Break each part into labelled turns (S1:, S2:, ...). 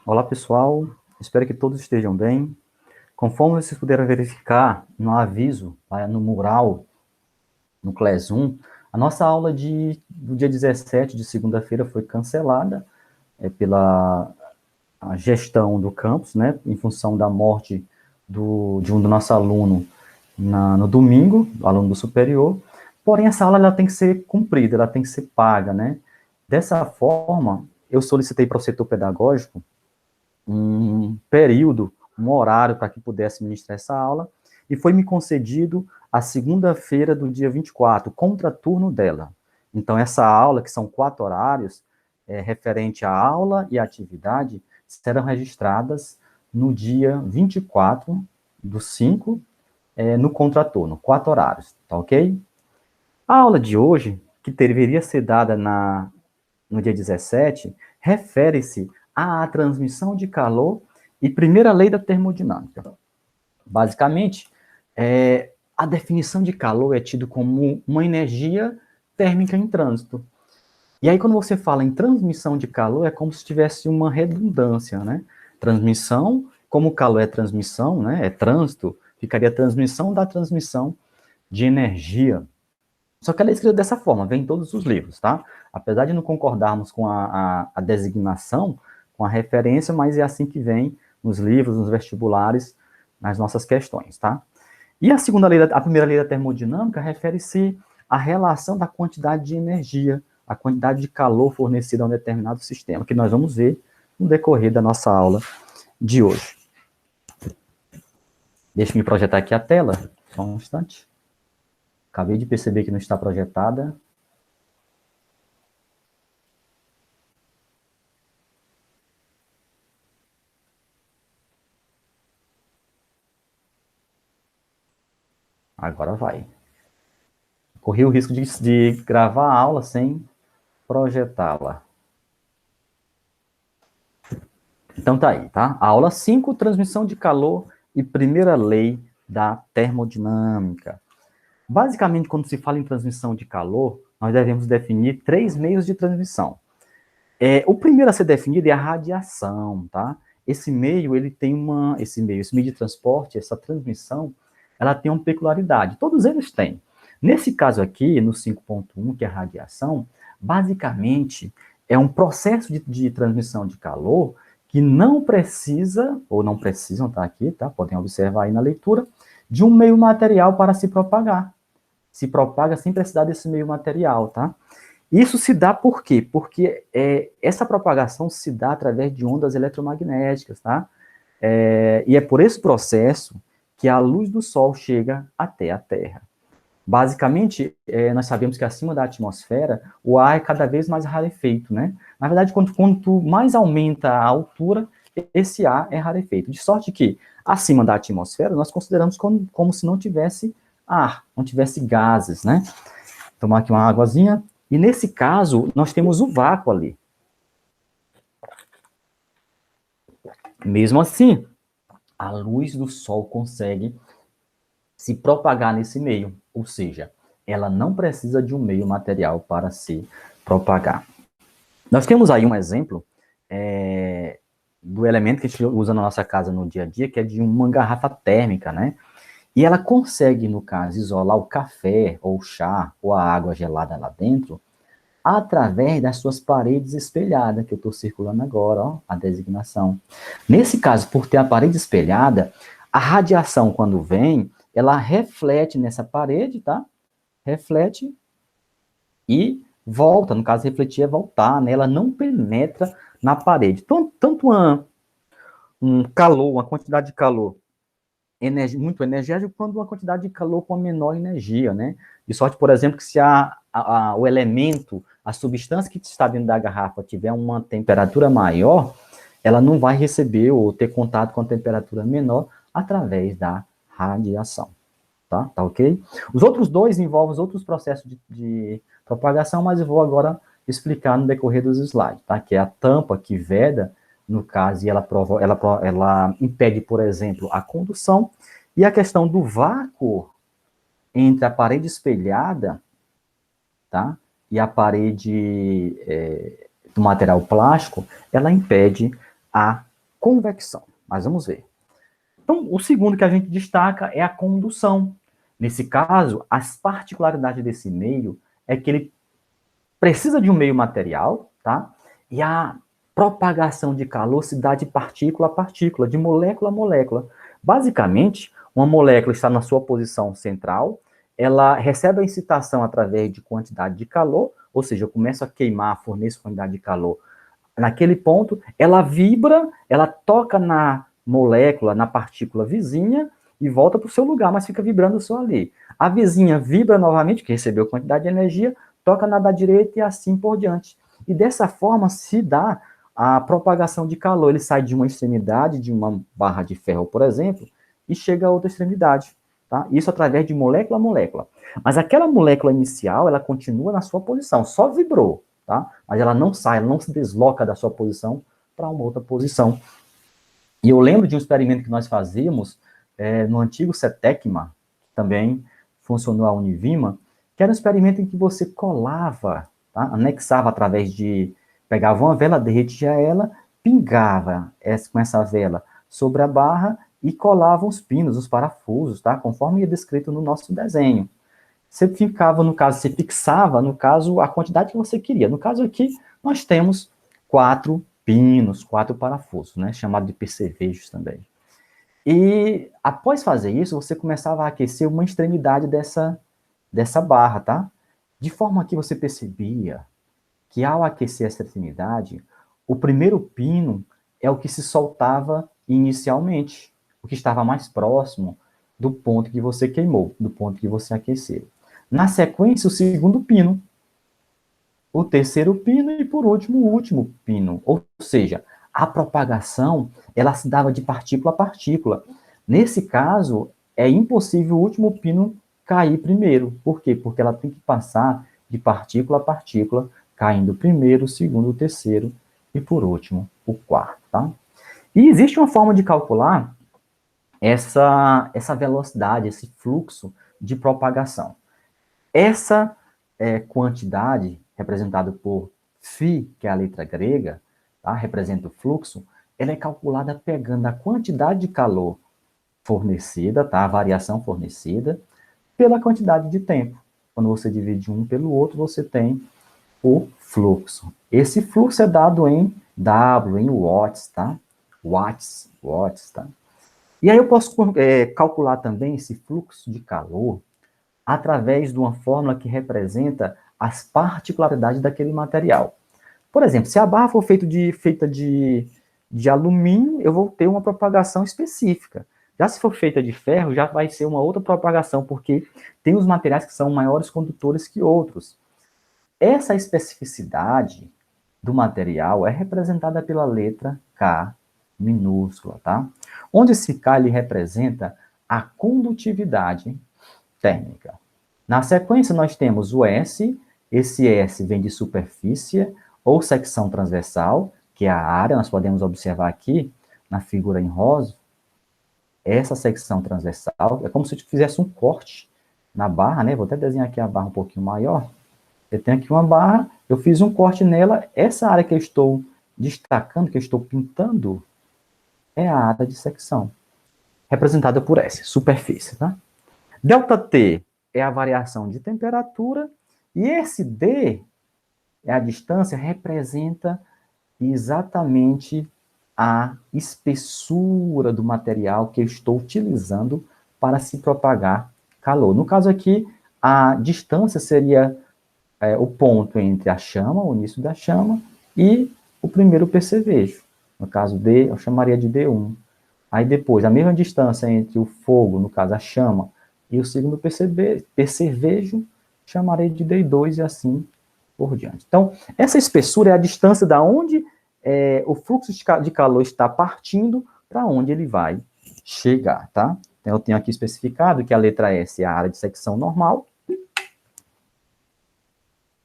S1: Olá, pessoal. Espero que todos estejam bem. Conforme vocês puderam verificar no aviso, lá no mural, no Class 1, a nossa aula do dia 17 de segunda-feira foi cancelada pela a gestão do campus, né, em função da morte de um do nosso aluno no domingo, aluno do superior. Porém, essa aula ela tem que ser cumprida, ela tem que ser paga, né? Dessa forma, eu solicitei para o setor pedagógico um período, um horário para que pudesse ministrar essa aula, e foi me concedido a segunda-feira do dia 24, contraturno dela. Então, essa aula, que são 4 horários, referente à aula e à atividade, serão registradas no dia 24 do 5, no contraturno, 4 horários, tá ok? A aula de hoje, que deveria ser dada no dia 17, refere-se à transmissão de calor e primeira lei da termodinâmica. Basicamente, a definição de calor é tido como uma energia térmica em trânsito. E aí, quando você fala em transmissão de calor, é como se tivesse uma redundância, né? Transmissão, como calor é transmissão, né? É trânsito, ficaria transmissão da transmissão de energia. Só que ela é escrita dessa forma, vem em todos os livros, tá? Apesar de não concordarmos com a designação, com a referência, mas é assim que vem nos livros, nos vestibulares, nas nossas questões, tá? E a primeira lei da termodinâmica refere-se à relação da quantidade de energia, a quantidade de calor fornecida a um determinado sistema, que nós vamos ver no decorrer da nossa aula de hoje. Deixa eu projetar aqui a tela, só um instante. Acabei de perceber que não está projetada. Agora vai. Corri o risco de gravar a aula sem projetá-la. Então tá aí, tá? A aula 5, transmissão de calor e primeira lei da termodinâmica. Basicamente, quando se fala em transmissão de calor, nós devemos definir 3 meios de transmissão. O primeiro a ser definido é a radiação, tá? Esse meio, ele tem esse meio de transporte, essa transmissão, ela tem uma peculiaridade. Todos eles têm. Nesse caso aqui, no 5.1, que é a radiação, basicamente é um processo de transmissão de calor que não precisa, ou não precisam, tá aqui, tá? Podem observar aí na leitura, de um meio material para se propagar. Se propaga sem precisar desse meio material, tá? Isso se dá por quê? Porque essa propagação se dá através de ondas eletromagnéticas, tá? E é por esse processo que a luz do Sol chega até a Terra. Basicamente, nós sabemos que acima da atmosfera, o ar é cada vez mais rarefeito, né? Na verdade, quanto mais aumenta a altura, esse ar é rarefeito. De sorte que, acima da atmosfera, nós consideramos como se não tivesse ar, não tivesse gases, né? Tomar aqui uma águazinha. E nesse caso, nós temos o vácuo ali. Mesmo assim, a luz do Sol consegue se propagar nesse meio, ou seja, ela não precisa de um meio material para se propagar. Nós temos aí um exemplo do elemento que a gente usa na nossa casa no dia a dia, que é de uma garrafa térmica, né? E ela consegue, no caso, isolar o café, ou o chá, ou a água gelada lá dentro, através das suas paredes espelhadas, que eu estou circulando agora, ó, a designação. Nesse caso, por ter a parede espelhada, a radiação, quando vem, ela reflete nessa parede, tá? Reflete e volta. No caso, refletir é voltar, né? Ela não penetra na parede. Tanto um calor, uma quantidade de calor muito energético, quanto uma quantidade de calor com a menor energia, né? De sorte, por exemplo, que se o elemento, a substância que está dentro da garrafa tiver uma temperatura maior, ela não vai receber ou ter contato com a temperatura menor através da radiação. Tá ok? Os outros dois envolvem os outros processos de propagação, mas eu vou agora explicar no decorrer dos slides, tá? Que é a tampa que veda, no caso, e ela impede, por exemplo, a condução, e a questão do vácuo entre a parede espelhada, tá? E a parede do material plástico, ela impede a convecção. Mas vamos ver. Então, o segundo que a gente destaca é a condução. Nesse caso, as particularidades desse meio é que ele precisa de um meio material, tá? E a propagação de calor se dá de partícula a partícula, de molécula a molécula. Basicamente, uma molécula está na sua posição central, ela recebe a excitação através de quantidade de calor, ou seja, eu começo a queimar, forneço quantidade de calor. Naquele ponto, ela vibra, ela toca na molécula, na partícula vizinha, e volta para o seu lugar, mas fica vibrando só ali. A vizinha vibra novamente, que recebeu quantidade de energia, toca na da direita e assim por diante. E dessa forma se dá a propagação de calor. Ele sai de uma extremidade, de uma barra de ferro, por exemplo, e chega a outra extremidade. Tá? Isso através de molécula a molécula. Mas aquela molécula inicial, ela continua na sua posição, só vibrou, tá? Mas ela não sai, ela não se desloca da sua posição para uma outra posição. E eu lembro de um experimento que nós fazíamos no antigo CETECMA, que também funcionou a Univima, que era um experimento em que você colava, tá? Anexava através de... Pegava uma vela, derretia ela, pingava com essa vela sobre a barra e colava os pinos, os parafusos, tá? Conforme é descrito no nosso desenho. Você ficava, no caso, você fixava, no caso, a quantidade que você queria. No caso aqui, nós temos 4 pinos, 4 parafusos, né? Chamado de percevejos também. E após fazer isso, você começava a aquecer uma extremidade dessa barra, tá? De forma que você percebia que ao aquecer essa extremidade, o primeiro pino é o que se soltava inicialmente, o que estava mais próximo do ponto que você queimou, do ponto que você aqueceu. Na sequência, o segundo pino, o terceiro pino e, por último, o último pino. Ou seja, a propagação, ela se dava de partícula a partícula. Nesse caso, é impossível o último pino cair primeiro. Por quê? Porque ela tem que passar de partícula a partícula, caindo primeiro, o segundo, o terceiro e, por último, o quarto, tá? E existe uma forma de calcular essa velocidade, esse fluxo de propagação. Essa quantidade, representada por φ, que é a letra grega, tá? Representa o fluxo, ela é calculada pegando a quantidade de calor fornecida, tá? A variação fornecida, pela quantidade de tempo. Quando você divide um pelo outro, você tem o fluxo. Esse fluxo é dado em W, em watts, tá? Watts, tá? E aí eu posso calcular também esse fluxo de calor através de uma fórmula que representa as particularidades daquele material. Por exemplo, se a barra for feita de alumínio, eu vou ter uma propagação específica. Já se for feita de ferro, já vai ser uma outra propagação, porque tem os materiais que são maiores condutores que outros. Essa especificidade do material é representada pela letra K minúscula, tá? Onde esse K ele representa a condutividade térmica. Na sequência, nós temos o S. Esse S vem de superfície ou secção transversal, que é a área, nós podemos observar aqui na figura em rosa, essa secção transversal, é como se eu fizesse um corte na barra, né? Vou até desenhar aqui a barra um pouquinho maior. Eu tenho aqui uma barra, eu fiz um corte nela, essa área que eu estou destacando, que eu estou pintando, é a área de secção, representada por S, superfície, tá? ΔT é a variação de temperatura, e esse D, a distância, representa exatamente a espessura do material que eu estou utilizando para se propagar calor. No caso aqui, a distância seria o ponto entre a chama, o início da chama, e o primeiro percevejo. No caso D, eu chamaria de D1. Aí depois, a mesma distância entre o fogo, no caso a chama, e o segundo percevejo, chamarei de D2 e assim por diante. Então, essa espessura é a distância da onde o fluxo de calor está partindo para onde ele vai chegar, tá? Então, eu tenho aqui especificado que a letra S é a área de secção normal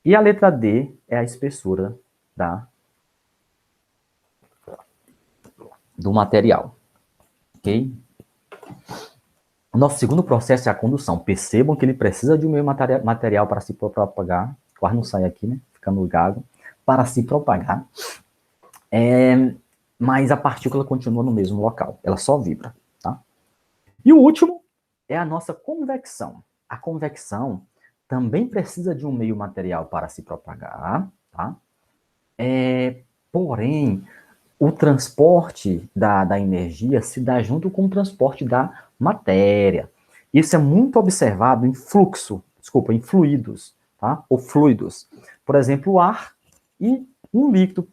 S1: e a letra D é a espessura do material, ok? O nosso segundo processo é a condução. Percebam que ele precisa de um meio material para se propagar. Quase não sai aqui, né? Ficando gago. Para se propagar. mas a partícula continua no mesmo local, ela só vibra, tá? E o último é a nossa convecção. A convecção também precisa de um meio material para se propagar, tá? Porém, o transporte da energia se dá junto com o transporte da matéria. Isso é muito observado em em fluidos, tá? Ou fluidos. Por exemplo, o ar e um líquido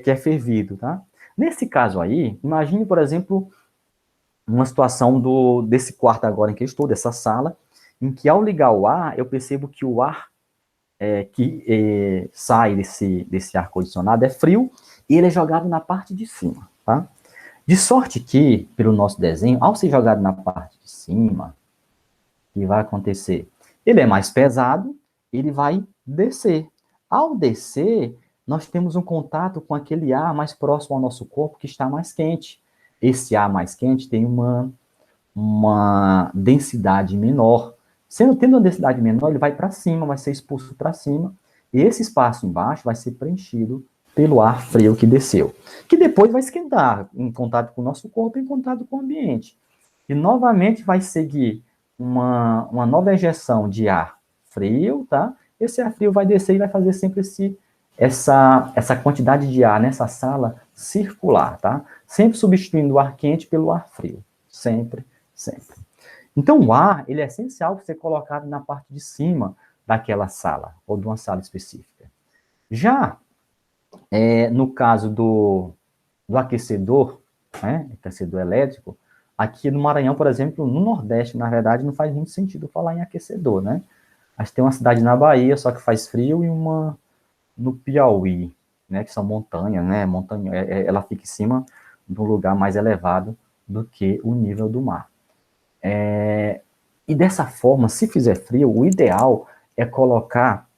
S1: que é fervido, tá? Nesse caso aí, imagine, por exemplo, uma situação desse quarto agora em que eu estou, dessa sala, em que ao ligar o ar, eu percebo que o ar que sai desse ar-condicionado é frio e ele é jogado na parte de cima, tá? De sorte que, pelo nosso desenho, ao ser jogado na parte de cima, o que vai acontecer? Ele é mais pesado, ele vai descer. Ao descer, nós temos um contato com aquele ar mais próximo ao nosso corpo que está mais quente. Esse ar mais quente tem uma densidade menor. Tendo uma densidade menor, ele vai para cima, vai ser expulso para cima, e esse espaço embaixo vai ser preenchido pelo ar frio que desceu, que depois vai esquentar em contato com o nosso corpo, em contato com o ambiente. E novamente vai seguir uma nova ejeção de ar frio, tá? Esse ar frio vai descer e vai fazer sempre essa quantidade de ar nessa sala circular, tá? Sempre substituindo o ar quente pelo ar frio. Sempre, sempre. Então, o ar, ele é essencial para ser colocado na parte de cima daquela sala, ou de uma sala específica. Já no caso do aquecedor, né, aquecedor elétrico, aqui no Maranhão, por exemplo, no Nordeste, na verdade, não faz muito sentido falar em aquecedor, né? Mas tem uma cidade na Bahia, só que faz frio, e uma no Piauí, né, que são montanhas, né? Ela fica em cima de um lugar mais elevado do que o nível do mar. E dessa forma, se fizer frio, o ideal é colocar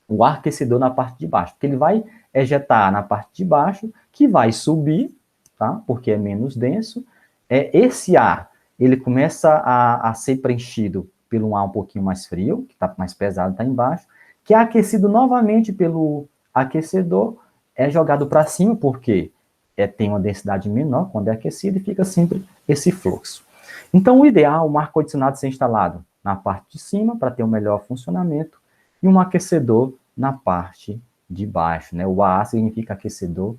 S1: o ar aquecedor na parte de baixo, porque ele vai ejetar na parte de baixo, que vai subir, tá? Porque é menos denso. Esse ar, ele começa a ser preenchido pelo um ar um pouquinho mais frio, que está mais pesado, está embaixo, que é aquecido novamente pelo aquecedor, é jogado para cima, porque tem uma densidade menor quando é aquecido, e fica sempre esse fluxo. Então, o ideal, o ar-condicionado ser instalado na parte de cima, para ter um melhor funcionamento, e um aquecedor na parte de baixo, né? O AA significa aquecedor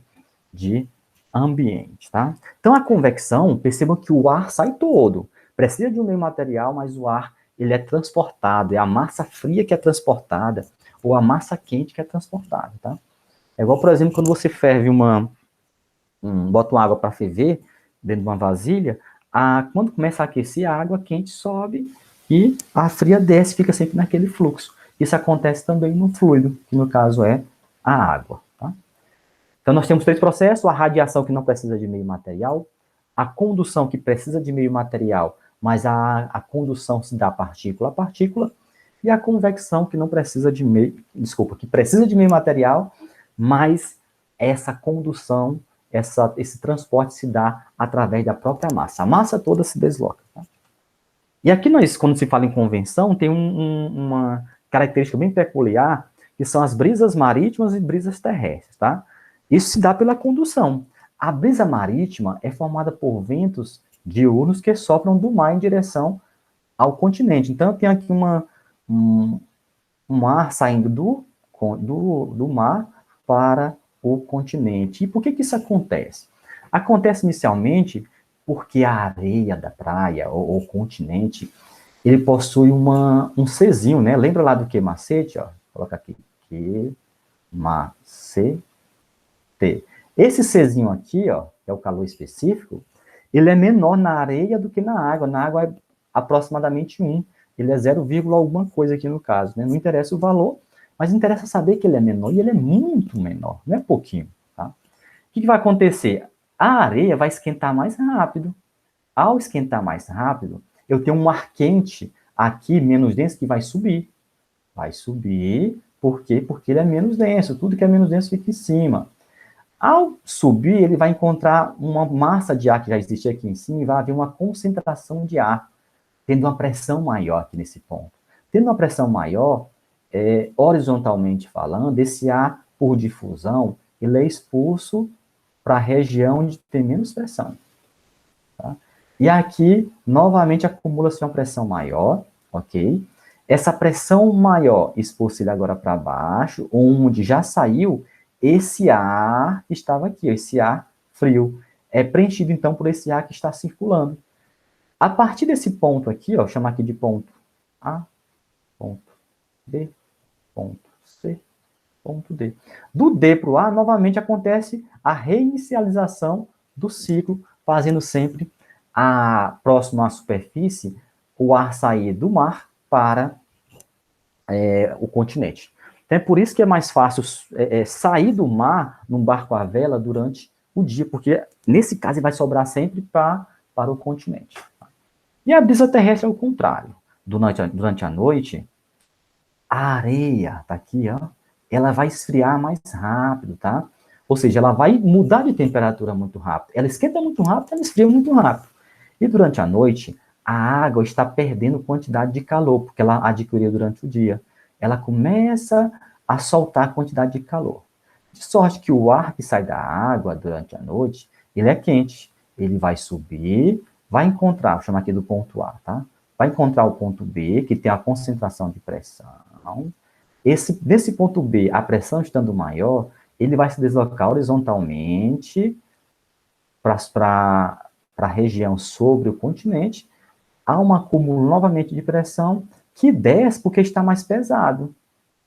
S1: de ambiente, tá? Então, a convecção, percebam que o ar sai todo. Precisa de um meio material, mas o ar, ele é transportado. É a massa fria que é transportada, ou a massa quente que é transportada, tá? É igual, por exemplo, quando você ferve bota uma água para ferver dentro de uma vasilha, quando começa a aquecer, a água quente sobe e a fria desce, fica sempre naquele fluxo. Isso acontece também no fluido, que no caso é a água. Tá? Então, nós temos três processos: a radiação, que não precisa de meio material, a condução, que precisa de meio material, mas a condução se dá partícula a partícula, e a convecção, que não precisa de que precisa de meio material, mas essa condução, esse transporte se dá através da própria massa. A massa toda se desloca. Tá? E aqui quando se fala em convenção, tem uma característica bem peculiar, que são as brisas marítimas e brisas terrestres, tá? Isso se dá pela condução. A brisa marítima é formada por ventos diurnos que sopram do mar em direção ao continente. Então, eu tenho aqui um ar saindo do mar para o continente. E por que isso acontece? Acontece inicialmente porque a areia da praia, ou continente, ele possui um Czinho, né? Lembra lá do que macete? Ó? Coloca aqui. Que macete. Esse Czinho aqui, ó, que é o calor específico, ele é menor na areia do que na água. Na água é aproximadamente 1. Ele é 0, alguma coisa aqui no caso. Né? Não interessa o valor, mas interessa saber que ele é menor, e ele é muito menor, não é pouquinho. Tá? O que vai acontecer? A areia vai esquentar mais rápido. Ao esquentar mais rápido, eu tenho um ar quente aqui, menos denso, que vai subir. Vai subir, por quê? Porque ele é menos denso. Tudo que é menos denso fica em cima. Ao subir, ele vai encontrar uma massa de ar que já existe aqui em cima, e vai haver uma concentração de ar, tendo uma pressão maior aqui nesse ponto. Tendo uma pressão maior, horizontalmente falando, esse ar, por difusão, ele é expulso para a região de ter menos pressão. Tá? E aqui, novamente, acumula-se uma pressão maior, ok? Essa pressão maior expulsa agora para baixo, onde já saiu esse ar que estava aqui, esse ar frio. É preenchido, então, por esse ar que está circulando. A partir desse ponto aqui, ó, vou chamar aqui de ponto A, ponto B, ponto C, ponto D. Do D para o A, novamente acontece a reinicialização do ciclo, fazendo sempre próximo à superfície o ar sair do mar para o continente. Então é por isso que é mais fácil sair do mar num barco à vela durante o dia, porque nesse caso ele vai sobrar sempre para o continente. E a brisa terrestre é o contrário. Durante a noite, a areia, tá aqui, ó, ela vai esfriar mais rápido, tá? Ou seja, ela vai mudar de temperatura muito rápido. Ela esquenta muito rápido, ela esfria muito rápido. E durante a noite, a água está perdendo quantidade de calor, porque ela adquiriu durante o dia. Ela começa a soltar quantidade de calor. De sorte que o ar que sai da água durante a noite, ele é quente. Ele vai subir, vai encontrar, vou chamar aqui do ponto A, tá? Vai encontrar o ponto B, que tem a concentração de pressão. Nesse ponto B, a pressão estando maior, ele vai se deslocar horizontalmente para a região sobre o continente. Há um acúmulo novamente de pressão que desce porque está mais pesado.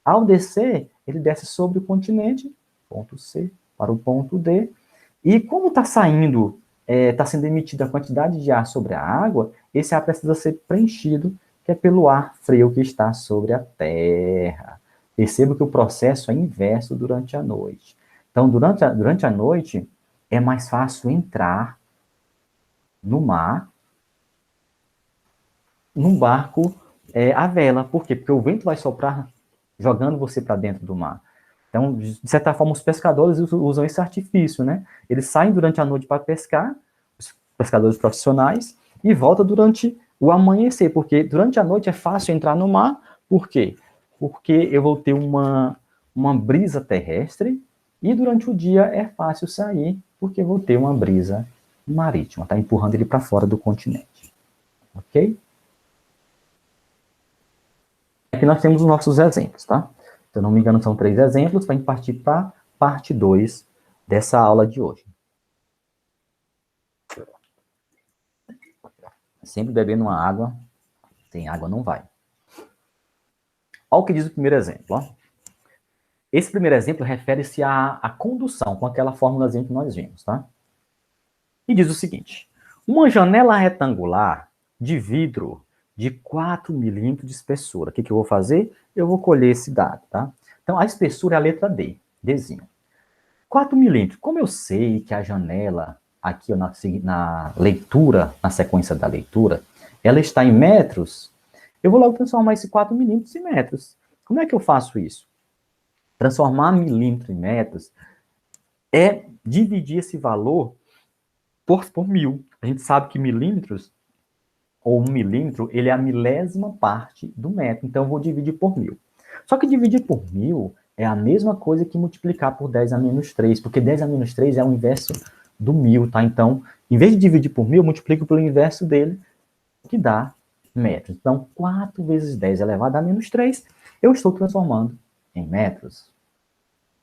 S1: Ao descer, ele desce sobre o continente, ponto C, para o ponto D. E como está saindo, está sendo emitida a quantidade de ar sobre a água, esse ar precisa ser preenchido, que é pelo ar frio que está sobre a Terra. Perceba que o processo é inverso durante a noite. Então, durante a noite, é mais fácil entrar no mar, num barco à vela. Por quê? Porque o vento vai soprar jogando você para dentro do mar. Então, de certa forma, os pescadores usam esse artifício, né? Eles saem durante a noite para pescar, os pescadores profissionais, e voltam durante o amanhecer, porque durante a noite é fácil entrar no mar. Por quê? Porque eu vou ter uma brisa terrestre, e durante o dia é fácil sair, porque eu vou ter uma brisa marítima, tá empurrando ele para fora do continente. Ok? Aqui nós temos os nossos exemplos, tá? Se eu não me engano, são 3 exemplos, para a gente partir para a parte 2 dessa aula de hoje. Sempre bebendo uma água, sem água não vai. Olha o que diz o primeiro exemplo, ó. Esse primeiro exemplo refere-se à condução, com aquela formulazinha que nós vimos, tá? E diz o seguinte: uma janela retangular de vidro de 4 milímetros de espessura. O que eu vou fazer? Eu vou colher esse dado, tá? Então, a espessura é a letra D, Dzinho. 4 milímetros. Como eu sei que a janela, aqui ó, na leitura, na sequência da leitura, ela está em metros, eu vou logo transformar esse 4 milímetros em metros. Como é que eu faço isso? Transformar milímetro em metros é dividir esse valor por 1000. A gente sabe que milímetros, ou 1 milímetro, ele é a milésima parte do metro. Então, eu vou dividir por 1000. Só que dividir por 1000 é a mesma coisa que multiplicar por 10 a menos 3, porque 10 a menos 3 é o inverso do 1000, tá? Então, em vez de dividir por 1000, eu multiplico pelo inverso dele, que dá metros. Então, 4 vezes 10 elevado a menos 3, eu estou transformando em metros.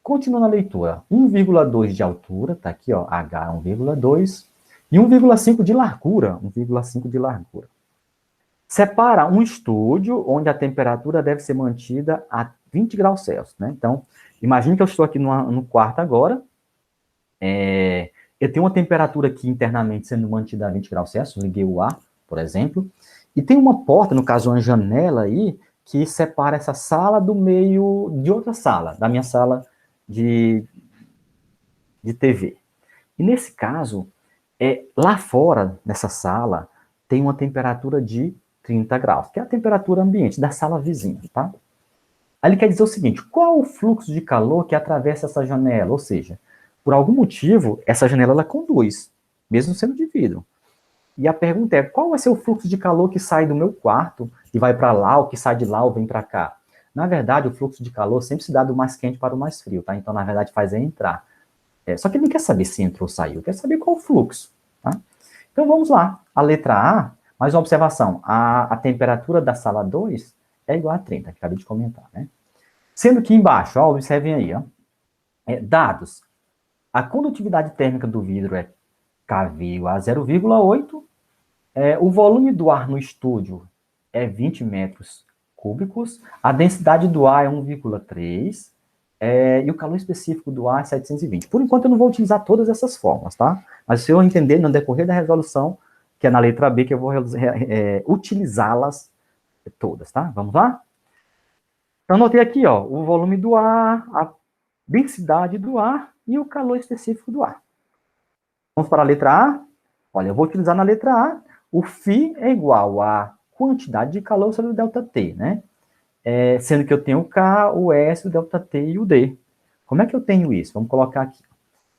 S1: Continuando a leitura, 1,2 de altura, tá aqui, ó, H 1,2, e 1,5 de largura, 1,5 de largura. Separa um estúdio onde a temperatura deve ser mantida a 20 graus Celsius, né? Então, imagine que eu estou aqui no quarto agora, eu tenho uma temperatura aqui internamente sendo mantida a 20 graus Celsius, liguei o ar, por exemplo, e tem uma porta, no caso uma janela aí, que separa essa sala do meio de outra sala, da minha sala de TV. E nesse caso, lá fora, nessa sala, tem uma temperatura de 30 graus, que é a temperatura ambiente da sala vizinha, tá? Aí ele quer dizer o seguinte: qual o fluxo de calor que atravessa essa janela? Ou seja, por algum motivo, essa janela ela conduz, mesmo sendo de vidro. E a pergunta é: qual vai ser o fluxo de calor que sai do meu quarto e vai para lá, ou que sai de lá ou vem para cá? Na verdade, o fluxo de calor sempre se dá do mais quente para o mais frio, tá? Então, na verdade, faz entrar. Só que ele não quer saber se entrou ou saiu, quer saber qual o fluxo. Tá? Então, vamos lá. A letra A, mais uma observação. A temperatura da sala 2 é igual a 30, que acabei de comentar, né? Sendo que embaixo, ó, observem aí, ó, dados. A condutividade térmica do vidro é KV a 0,8. O volume do ar no estúdio é 20 metros cúbicos. A densidade do ar é 1,3. E o calor específico do ar é 720. Por enquanto, eu não vou utilizar todas essas fórmulas, tá? Mas se eu entender no decorrer da resolução, que é na letra B, que eu vou utilizá-las todas, tá? Vamos lá? Então, anotei aqui, ó, o volume do ar, a densidade do ar e o calor específico do ar. Vamos para a letra A? Olha, eu vou utilizar na letra A, o φ é igual a quantidade de calor sobre o ΔT, né? Sendo que eu tenho o K, o S, o ΔT e o D. Como é que eu tenho isso? Vamos colocar aqui.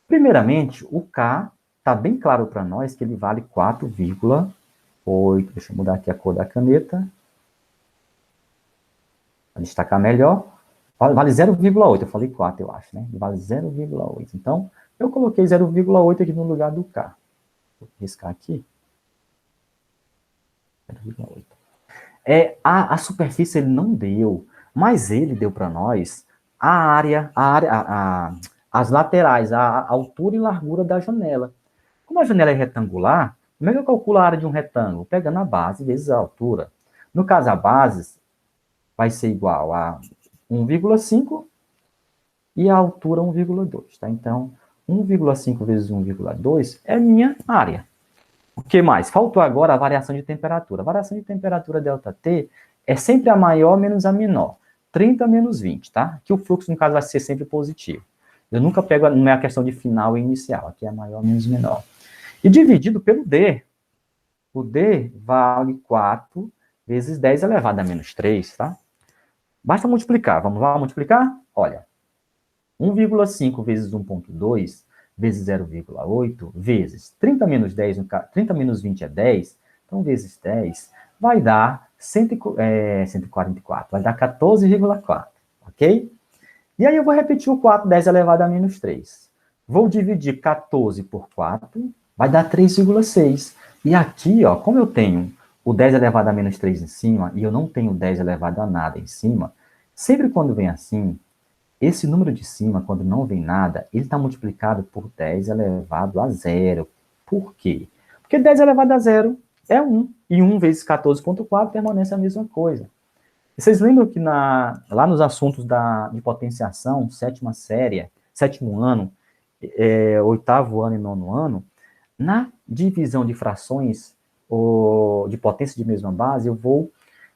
S1: Primeiramente, o K está bem claro para nós que ele vale 4,8. Deixa eu mudar aqui a cor da caneta. Para destacar melhor. Vale 0,8. Eu falei 4, eu acho, né? Vale 0,8. Então, eu coloquei 0,8 aqui no lugar do K. Vou riscar aqui. 0,8. A superfície ele não deu, mas ele deu para nós a área, as laterais, a altura e largura da janela. Como a janela é retangular, como é que eu calculo a área de um retângulo? Pegando a base vezes a altura. No caso, a base vai ser igual a 1,5 e a altura 1,2. Tá? Então, 1,5 vezes 1,2 é a minha área. O que mais? Faltou agora a variação de temperatura. A variação de temperatura ΔT é sempre a maior menos a menor. 30 menos 20, tá? Que o fluxo, no caso, vai ser sempre positivo. Eu nunca pego, não é a questão de final e inicial. Aqui é maior menos menor. E dividido pelo D. O D vale 4 vezes 10 elevado a menos 3, tá? Basta multiplicar. Vamos lá multiplicar? Olha, 1,5 vezes 1,2 vezes 0,8 vezes 30 menos 10, 30 menos 20 é 10, então vezes 10 vai dar 144, vai dar 14,4, ok? E aí eu vou repetir o 4, 10 elevado a menos 3. Vou dividir 14 por 4, vai dar 3,6. E aqui, ó, como eu tenho o 10 elevado a menos 3 em cima, e eu não tenho 10 elevado a nada em cima, sempre quando vem assim, esse número de cima, quando não vem nada, ele está multiplicado por 10 elevado a zero. Por quê? Porque 10 elevado a zero é 1. E 1 vezes 14,4 permanece a mesma coisa. E vocês lembram que lá nos assuntos de potenciação, sétima série, sétimo ano, oitavo ano e nono ano, na divisão de frações ou de potência de mesma base, eu vou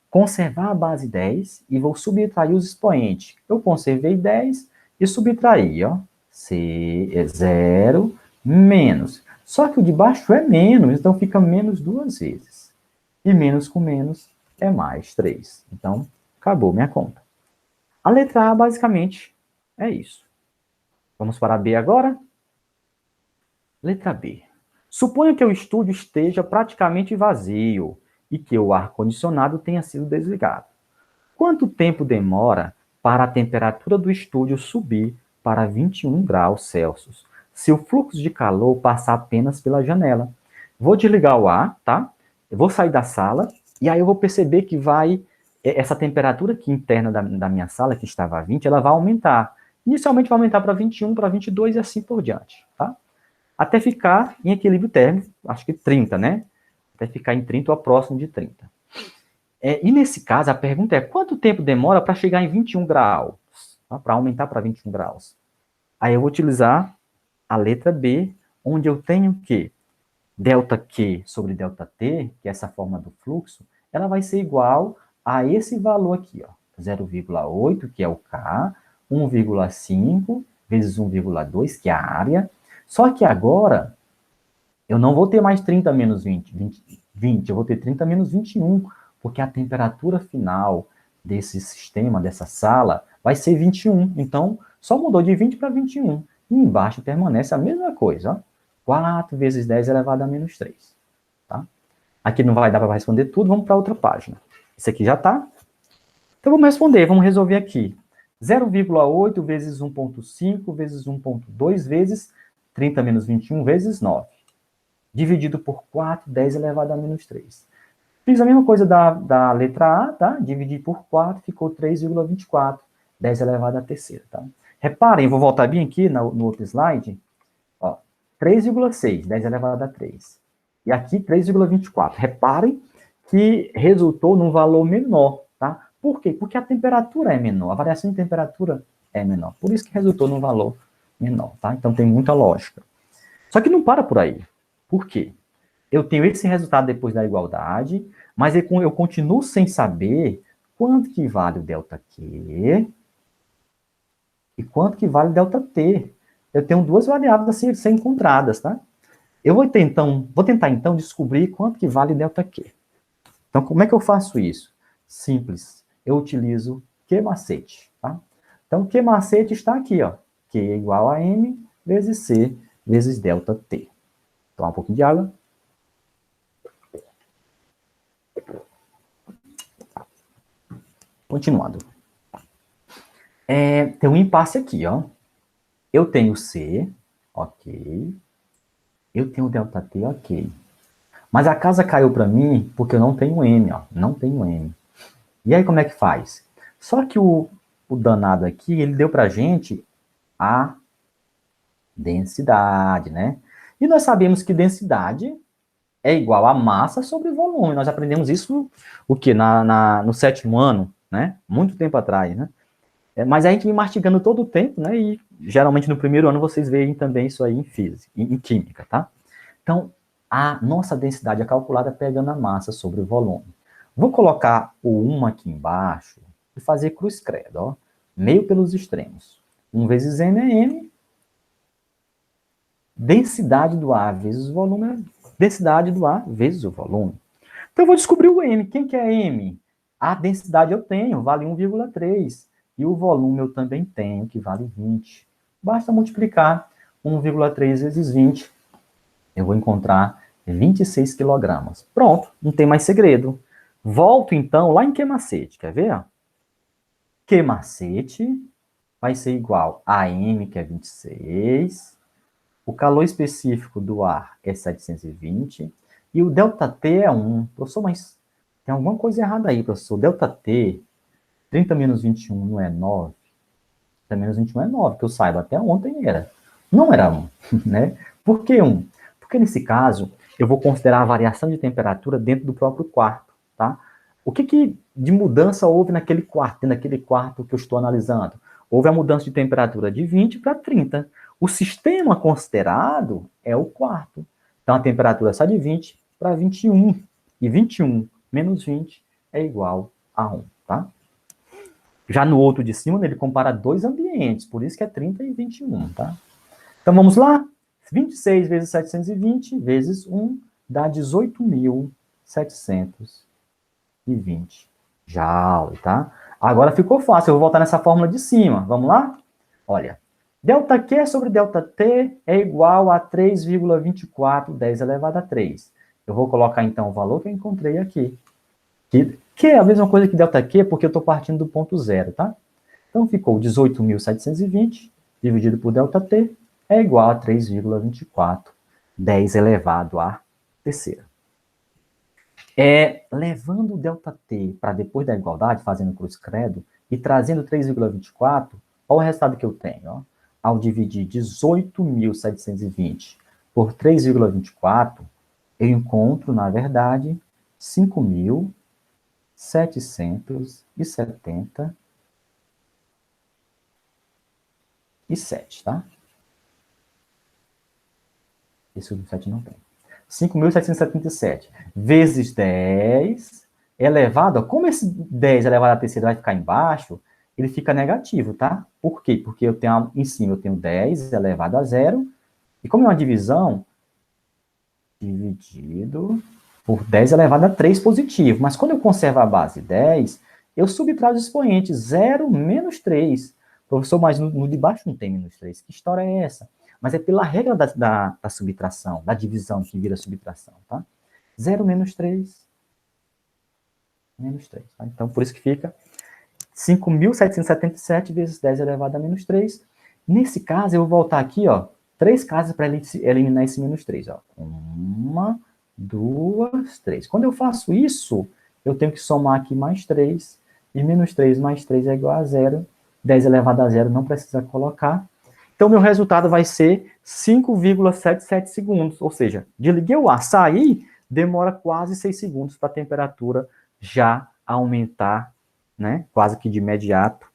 S1: conservar a base 10 e vou subtrair os expoentes. Eu conservei 10 e subtraí, ó. C é 0 menos. Só que o de baixo é menos, então fica menos 2 vezes. E menos com menos é mais 3. Então, acabou minha conta. A letra A, basicamente, é isso. Vamos para a B agora? Letra B. Suponha que o estúdio esteja praticamente vazio e que o ar-condicionado tenha sido desligado. Quanto tempo demora para a temperatura do estúdio subir para 21 graus Celsius, se o fluxo de calor passar apenas pela janela? Vou desligar o ar, tá? Eu vou sair da sala e aí eu vou perceber que essa temperatura aqui interna da minha sala, que estava a 20, ela vai aumentar. Inicialmente vai aumentar para 21, para 22 e assim por diante, tá? Até ficar em equilíbrio térmico, acho que 30, né? Até ficar em 30 ou próximo de 30. E nesse caso, a pergunta é, quanto tempo demora para chegar em 21 graus? Tá? Para aumentar para 21 graus. Aí eu vou utilizar a letra B, onde eu tenho que ΔQ sobre ΔT, que é essa forma do fluxo, ela vai ser igual a esse valor aqui, ó, 0,8, que é o K, 1,5 vezes 1,2, que é a área. Só que agora, eu não vou ter mais 30 menos 20, eu vou ter 30 menos 21, porque a temperatura final desse sistema, dessa sala, vai ser 21. Então, só mudou de 20 para 21. E embaixo permanece a mesma coisa, ó. 4 vezes 10 elevado a menos 3. Tá? Aqui não vai dar para responder tudo, vamos para outra página. Esse aqui já está. Então, vamos responder, vamos resolver aqui. 0,8 vezes 1,5 vezes 1,2 vezes 30 menos 21 vezes 9. Dividido por 4, 10 elevado a menos 3. Fiz a mesma coisa da letra A, tá? Dividi por 4, ficou 3,24. 10 elevado à terceira, tá? Reparem, eu vou voltar bem aqui no outro slide. Ó, 3,6, 10 elevado a 3. E aqui 3,24. Reparem que resultou num valor menor, tá? Por quê? Porque a temperatura é menor, a variação de temperatura é menor. Por isso que resultou num valor menor, tá? Então tem muita lógica. Só que não para por aí. Por quê? Eu tenho esse resultado depois da igualdade, mas eu continuo sem saber quanto que vale o ΔQ e quanto que vale o ΔT. Eu tenho duas variáveis a ser encontradas, tá? Eu vou tentar então descobrir quanto que vale ΔQ. Então, como é que eu faço isso? Simples. Eu utilizo Q macete, tá? Então, Q macete está aqui, ó. Q é igual a M vezes C vezes ΔT. Tomar um pouquinho de água. Continuando. Tem um impasse aqui, ó. Eu tenho C, ok. Eu tenho ΔT, ok. Mas a casa caiu para mim porque eu não tenho M, ó. Não tenho M. E aí como é que faz? Só que o danado aqui, ele deu pra gente a densidade, né? E nós sabemos que densidade é igual a massa sobre volume. Nós aprendemos isso, o quê? No sétimo ano, né? Muito tempo atrás, né? Mas a gente vem mastigando todo o tempo, né? E geralmente no primeiro ano vocês veem também isso aí em física, em química, tá? Então, a nossa densidade é calculada pegando a massa sobre o volume. Vou colocar o 1 aqui embaixo e fazer cruz credo, ó. Meio pelos extremos. 1 vezes m é m. Densidade do ar vezes o volume é densidade do ar vezes o volume. Então, eu vou descobrir o m. Quem que é m? A densidade eu tenho, vale 1,3. E o volume eu também tenho, que vale 20. Basta multiplicar 1,3 vezes 20. Eu vou encontrar 26 quilogramas. Pronto, não tem mais segredo. Volto, então, lá em Q macete. Quer ver? Q macete vai ser igual a M, que é 26. O calor específico do ar é 720. E o ΔT é 1. Professor, mas tem alguma coisa errada aí, professor. ΔT, 30 menos 21 não é 9? 30 menos 21 é 9, que eu saiba. Até ontem era. Não era 1, né? Por que 1? Porque nesse caso, eu vou considerar a variação de temperatura dentro do próprio quarto, tá? O que de mudança houve naquele quarto, que eu estou analisando? Houve a mudança de temperatura de 20 para 30. O sistema considerado é o quarto. Então, a temperatura sai de 20 para 21. E 21 menos 20 é igual a 1, tá? Já no outro de cima, ele compara dois ambientes, por isso que é 30 e 21, tá? Então, vamos lá? 26 vezes 720 vezes 1 dá 18.720 joule, tá? Agora ficou fácil, eu vou voltar nessa fórmula de cima. Vamos lá? Olha, ΔQ sobre ΔT é igual a 3,24, 10 elevado a 3. Eu vou colocar, então, o valor que eu encontrei aqui. Que é a mesma coisa que ΔQ, porque eu estou partindo do ponto zero, tá? Então, ficou 18.720 dividido por ΔT é igual a 3,24, 10 elevado à terceira. Levando o ΔT para depois da igualdade, fazendo cruz credo, e trazendo 3,24, olha o resultado que eu tenho. Ó. Ao dividir 18.720 por 3,24, eu encontro, na verdade, 5.777, tá? Esse 7 não tem. 5.777 vezes 10 elevado, como esse 10 elevado à terceira vai ficar embaixo, ele fica negativo, tá? Por quê? Porque eu tenho em cima, eu tenho 10 elevado a zero, e como é uma divisão, dividido por 10 elevado a 3 positivo. Mas quando eu conservo a base 10, eu subtraio os expoentes 0 menos 3. Professor, mas no de baixo não tem menos 3. Que história é essa? Mas é pela regra da subtração, da divisão que vira subtração, tá? 0 menos 3. Menos 3. Tá? Então, por isso que fica 5.777 vezes 10 elevado a menos 3. Nesse caso, eu vou voltar aqui, ó, 3 casas para eliminar esse menos 3. Ó. 1, 2, 3. Quando eu faço isso, eu tenho que somar aqui mais 3. E menos 3 mais 3 é igual a 0. 10 elevado a 0 não precisa colocar. Então, meu resultado vai ser 5,77 segundos. Ou seja, desliguei o ar, sair, demora quase 6 segundos para a temperatura já aumentar, né, quase que de imediato,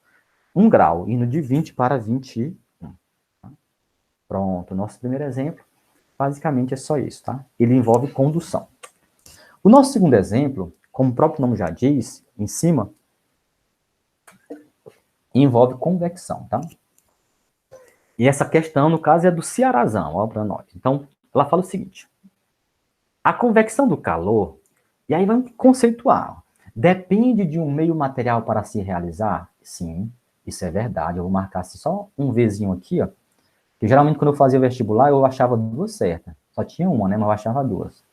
S1: 1 grau, indo de 20 para 21. Pronto, nosso primeiro exemplo, basicamente é só isso, tá? Ele envolve condução. O nosso segundo exemplo, como o próprio nome já diz, em cima, envolve convecção, tá? E essa questão, no caso, é do Cearazão, ó, para nós. Então, ela fala o seguinte, a convecção do calor, e aí vamos conceituar, depende de um meio material para se realizar? Sim, isso é verdade, eu vou marcar assim, só um Vzinho aqui, ó, que geralmente quando eu fazia vestibular, eu achava 2 certas, só tinha uma, né, mas eu achava 2.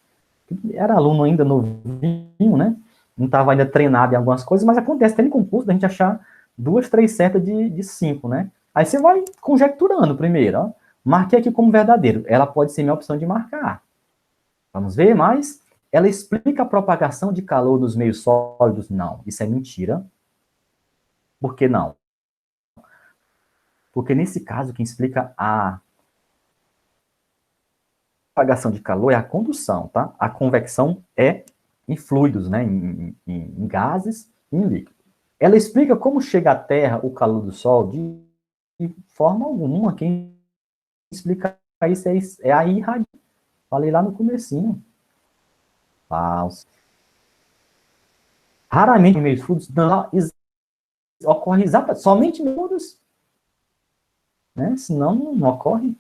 S1: Era aluno ainda novinho, né, não estava ainda treinado em algumas coisas, mas acontece, tem concurso da gente achar 2, 3 certas de 5, né, aí você vai conjecturando primeiro, ó, marquei aqui como verdadeiro, ela pode ser minha opção de marcar. Vamos ver mais? Ela explica a propagação de calor nos meios sólidos? Não, isso é mentira. Por que não? Porque nesse caso, quem explica a propagação de calor é a condução, tá? A convecção é em fluidos, né? Em gases e em líquido. Ela explica como chega à Terra o calor do Sol de forma alguma. Quem explica isso é a irradiação. Falei lá no comecinho. Falso. Raramente em meios fluidos ocorre somente menos, né? Senão não ocorre.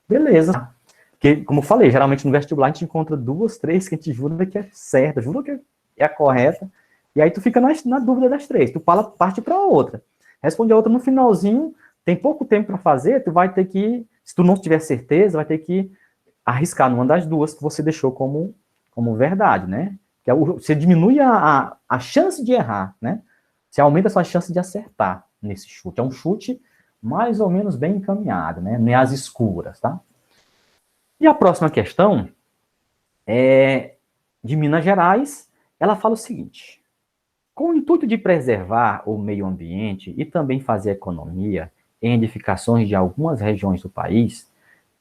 S1: Beleza. Porque, como eu falei, geralmente no vestibular a gente encontra 2, 3 que a gente jura que é certa, jura que é a correta, e aí tu fica na dúvida das 3, tu parte para outra. Responde a outra no finalzinho, tem pouco tempo para fazer, tu vai ter que, se tu não tiver certeza, vai ter que arriscar numa das 2 que você deixou como verdade, né? Que você diminui a chance de errar, né? Você aumenta a sua chance de acertar nesse chute. É um chute mais ou menos bem encaminhado, né? Não é às escuras, tá? E a próxima questão é de Minas Gerais. Ela fala o seguinte: com o intuito de preservar o meio ambiente e também fazer economia em edificações de algumas regiões do país,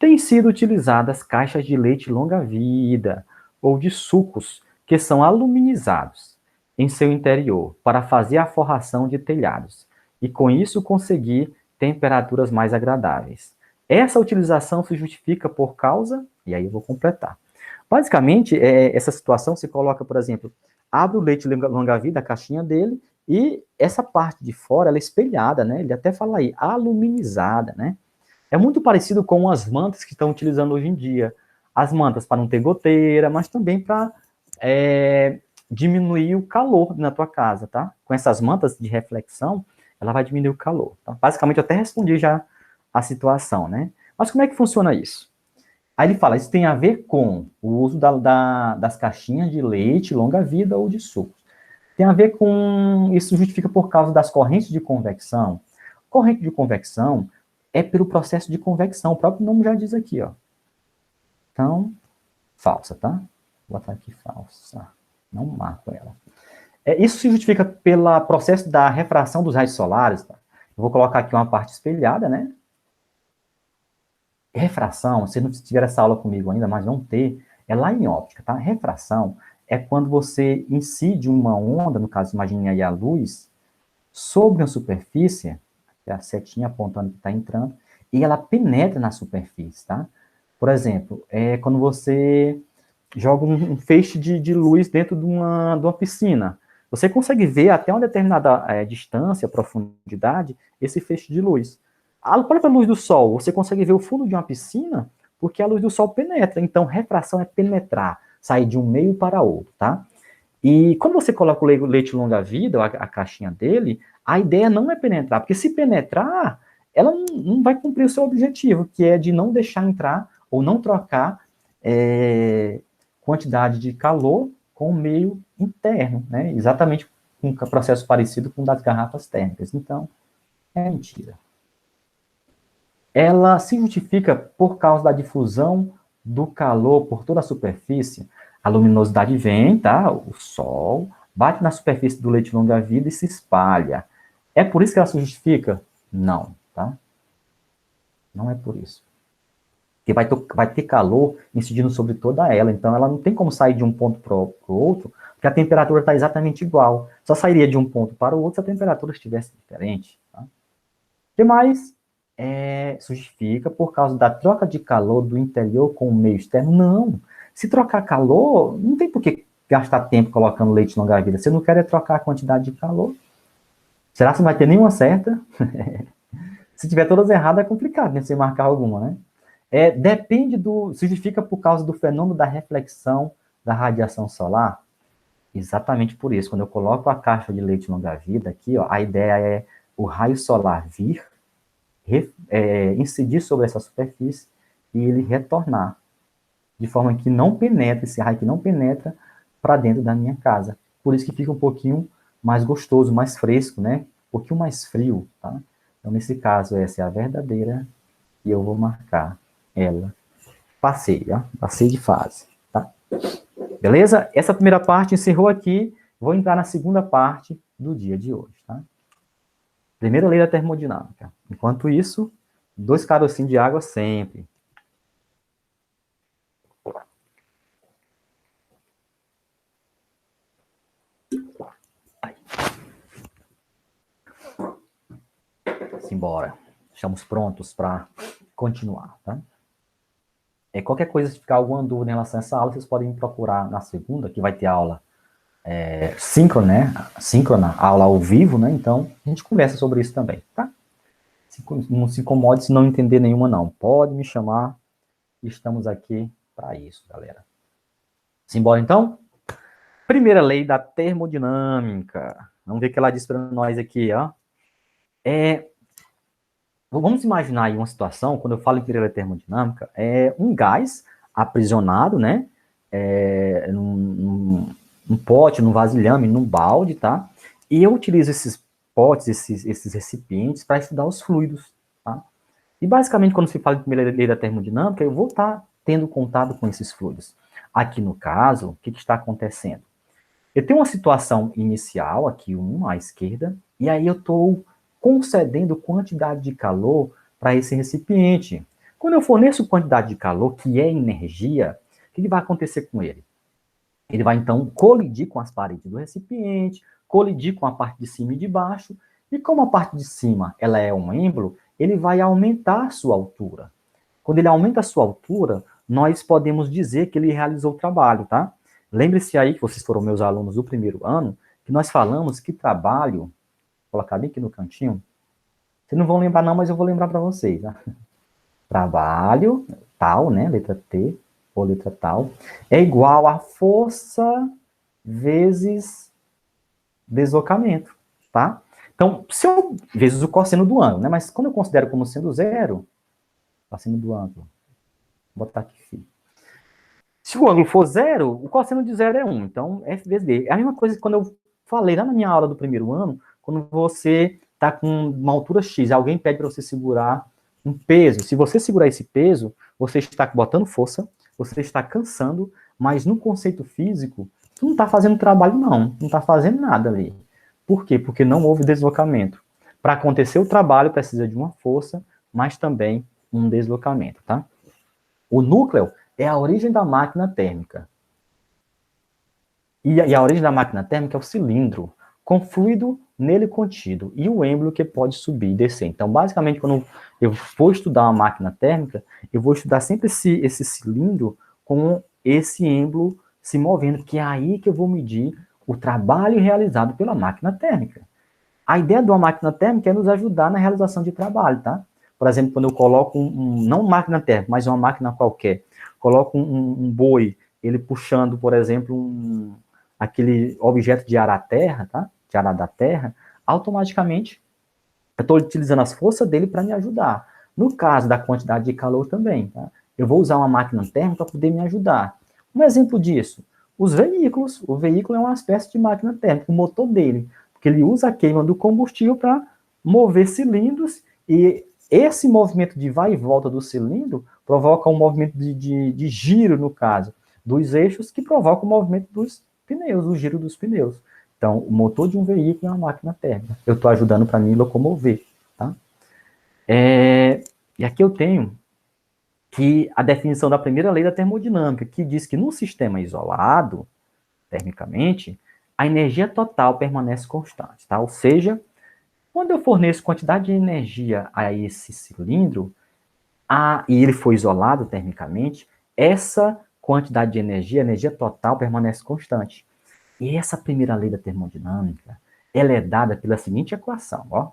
S1: têm sido utilizadas caixas de leite longa-vida ou de sucos que são aluminizados em seu interior para fazer a forração de telhados e com isso conseguir temperaturas mais agradáveis. Essa utilização se justifica por causa, e aí eu vou completar. Basicamente, essa situação se coloca, por exemplo, abre o leite longa-vida, a caixinha dele, e essa parte de fora, ela é espelhada, né? Ele até fala aí, aluminizada, né? É muito parecido com as mantas que estão utilizando hoje em dia. As mantas para não ter goteira, mas também para diminuir o calor na tua casa, tá? Com essas mantas de reflexão, ela vai diminuir o calor. Tá? Basicamente, eu até respondi já a situação, né? Mas como é que funciona isso? Aí ele fala, isso tem a ver com o uso das caixinhas de leite, longa-vida ou de suco. Tem a ver com, isso justifica por causa das correntes de convecção. Corrente de convecção é pelo processo de convecção, o próprio nome já diz aqui, ó. Então, falsa, tá? Vou botar aqui falsa. Não marco ela. Isso se justifica pelo processo da refração dos raios solares, tá? Eu vou colocar aqui uma parte espelhada, né? Refração, se não tiver essa aula comigo ainda, mas vão ter, é lá em óptica, tá? Refração é quando você incide uma onda, no caso, imagine aí a luz, sobre uma superfície, que é a setinha apontando que está entrando, e ela penetra na superfície, tá? Por exemplo, quando você joga um feixe de luz dentro de uma piscina, você consegue ver até uma determinada distância, profundidade, esse feixe de luz. A própria luz do sol, você consegue ver o fundo de uma piscina, porque a luz do sol penetra. Então, refração é penetrar, sair de um meio para outro, tá? E quando você coloca o leite longa-vida, a caixinha dele, a ideia não é penetrar, porque se penetrar, ela não vai cumprir o seu objetivo, que é de não deixar entrar ou não trocar quantidade de calor com o meio interno, né? Exatamente um processo parecido com o das garrafas térmicas. Então, é mentira. Ela se justifica por causa da difusão do calor por toda a superfície. A luminosidade vem, tá? O sol bate na superfície do leite longa-vida e se espalha. É por isso que ela se justifica? Não, tá? Não é por isso. Porque vai ter calor incidindo sobre toda ela, então ela não tem como sair de um ponto para o outro, porque a temperatura está exatamente igual. Só sairia de um ponto para o outro se a temperatura estivesse diferente. Tá? O que mais? Se justifica por causa da troca de calor do interior com o meio externo? Não. Se trocar calor, não tem por que gastar tempo colocando leite longa-vida. Você não quer trocar a quantidade de calor. Será que não vai ter nenhuma certa? Se tiver todas erradas, é complicado, né? Você marcar alguma, né? Se justifica por causa do fenômeno da reflexão da radiação solar. Exatamente por isso. Quando eu coloco a caixa de leite longa-vida aqui, ó, a ideia é o raio solar vir, incidir sobre essa superfície e ele retornar. De forma que não penetra, esse raio que não penetra para dentro da minha casa. Por isso que fica um pouquinho mais gostoso, mais fresco, né? Um pouquinho mais frio, tá? Então, nesse caso, essa é a verdadeira e eu vou marcar ela. Passei, ó. Passei de fase, tá? Beleza? Essa primeira parte encerrou aqui. Vou entrar na segunda parte do dia de hoje, tá? Primeira lei da termodinâmica. Enquanto isso, 2 carocinhos de água sempre. Simbora. Estamos prontos para continuar, tá? Qualquer coisa, se ficar alguma dúvida em relação a essa aula, vocês podem me procurar na segunda, que vai ter aula síncrona, aula ao vivo, né? Então, a gente conversa sobre isso também, tá? Não se incomode se não entender nenhuma, não. Pode me chamar, estamos aqui para isso, galera. Simbora, então? Primeira lei da termodinâmica. Vamos ver o que ela diz para nós aqui, ó. Vamos imaginar aí uma situação, quando eu falo em primeira lei termodinâmica, um gás aprisionado, né? Num pote, num vasilhame, num balde, tá? E eu utilizo esses potes, esses recipientes, para estudar os fluidos, tá? E basicamente, quando se fala em primeira lei da termodinâmica, eu vou estar tendo contato com esses fluidos. Aqui no caso, o que está acontecendo? Eu tenho uma situação inicial, aqui à esquerda, e aí eu estou concedendo quantidade de calor para esse recipiente. Quando eu forneço quantidade de calor, que é energia, o que vai acontecer com ele? Ele vai, então, colidir com as paredes do recipiente, colidir com a parte de cima e de baixo, e como a parte de cima ela é um êmbolo, ele vai aumentar a sua altura. Quando ele aumenta a sua altura, nós podemos dizer que ele realizou o trabalho, tá? Lembre-se aí, que vocês foram meus alunos do primeiro ano, que nós falamos que trabalho, vou colocar bem aqui no cantinho, vocês não vão lembrar não, mas eu vou lembrar para vocês, tá? Trabalho, tal, né, letra T, ou letra tal, é igual a força vezes deslocamento, tá? Então, vezes o cosseno do ângulo, né, mas quando eu considero como sendo zero, cosseno do ângulo, vou botar aqui, se o ângulo for zero, o cosseno de zero é 1, então F vezes D. É a mesma coisa que quando eu falei lá na minha aula do primeiro ano, quando você está com uma altura X, alguém pede para você segurar um peso. Se você segurar esse peso, você está botando força, você está cansando, mas no conceito físico, tu não está fazendo trabalho não está fazendo nada ali. Por quê? Porque não houve deslocamento. Para acontecer o trabalho, precisa de uma força, mas também um deslocamento, tá? O núcleo é a origem da máquina térmica. E a origem da máquina térmica é o cilindro, com fluido nele contido, e o êmbolo que pode subir e descer. Então, basicamente, quando eu vou estudar uma máquina térmica, eu vou estudar sempre esse cilindro com esse êmbolo se movendo, que é aí que eu vou medir o trabalho realizado pela máquina térmica. A ideia de uma máquina térmica é nos ajudar na realização de trabalho, tá? Por exemplo, quando eu coloco não máquina térmica, mas uma máquina qualquer, coloco um boi, ele puxando, por exemplo, aquele objeto de arar a terra, tá? De arar da terra, automaticamente eu estou utilizando as forças dele para me ajudar. No caso da quantidade de calor também, tá? Eu vou usar uma máquina térmica para poder me ajudar. Um exemplo disso, Os veículos. O veículo é uma espécie de máquina térmica, o motor dele, porque ele usa a queima do combustível para mover cilindros, e esse movimento de vai e volta do cilindro provoca um movimento de giro, no caso, dos eixos, que provoca o movimento dos pneus, o giro dos pneus. Então, o motor de um veículo é uma máquina térmica. Eu estou ajudando para me locomover. Tá? E aqui eu tenho que a definição da primeira lei da termodinâmica, que diz que num sistema isolado, termicamente, a energia total permanece constante, tá? Ou seja, quando eu forneço quantidade de energia a esse cilindro, e ele foi isolado termicamente, essa quantidade de energia, a energia total, permanece constante. E essa primeira lei da termodinâmica, ela é dada pela seguinte equação, ó,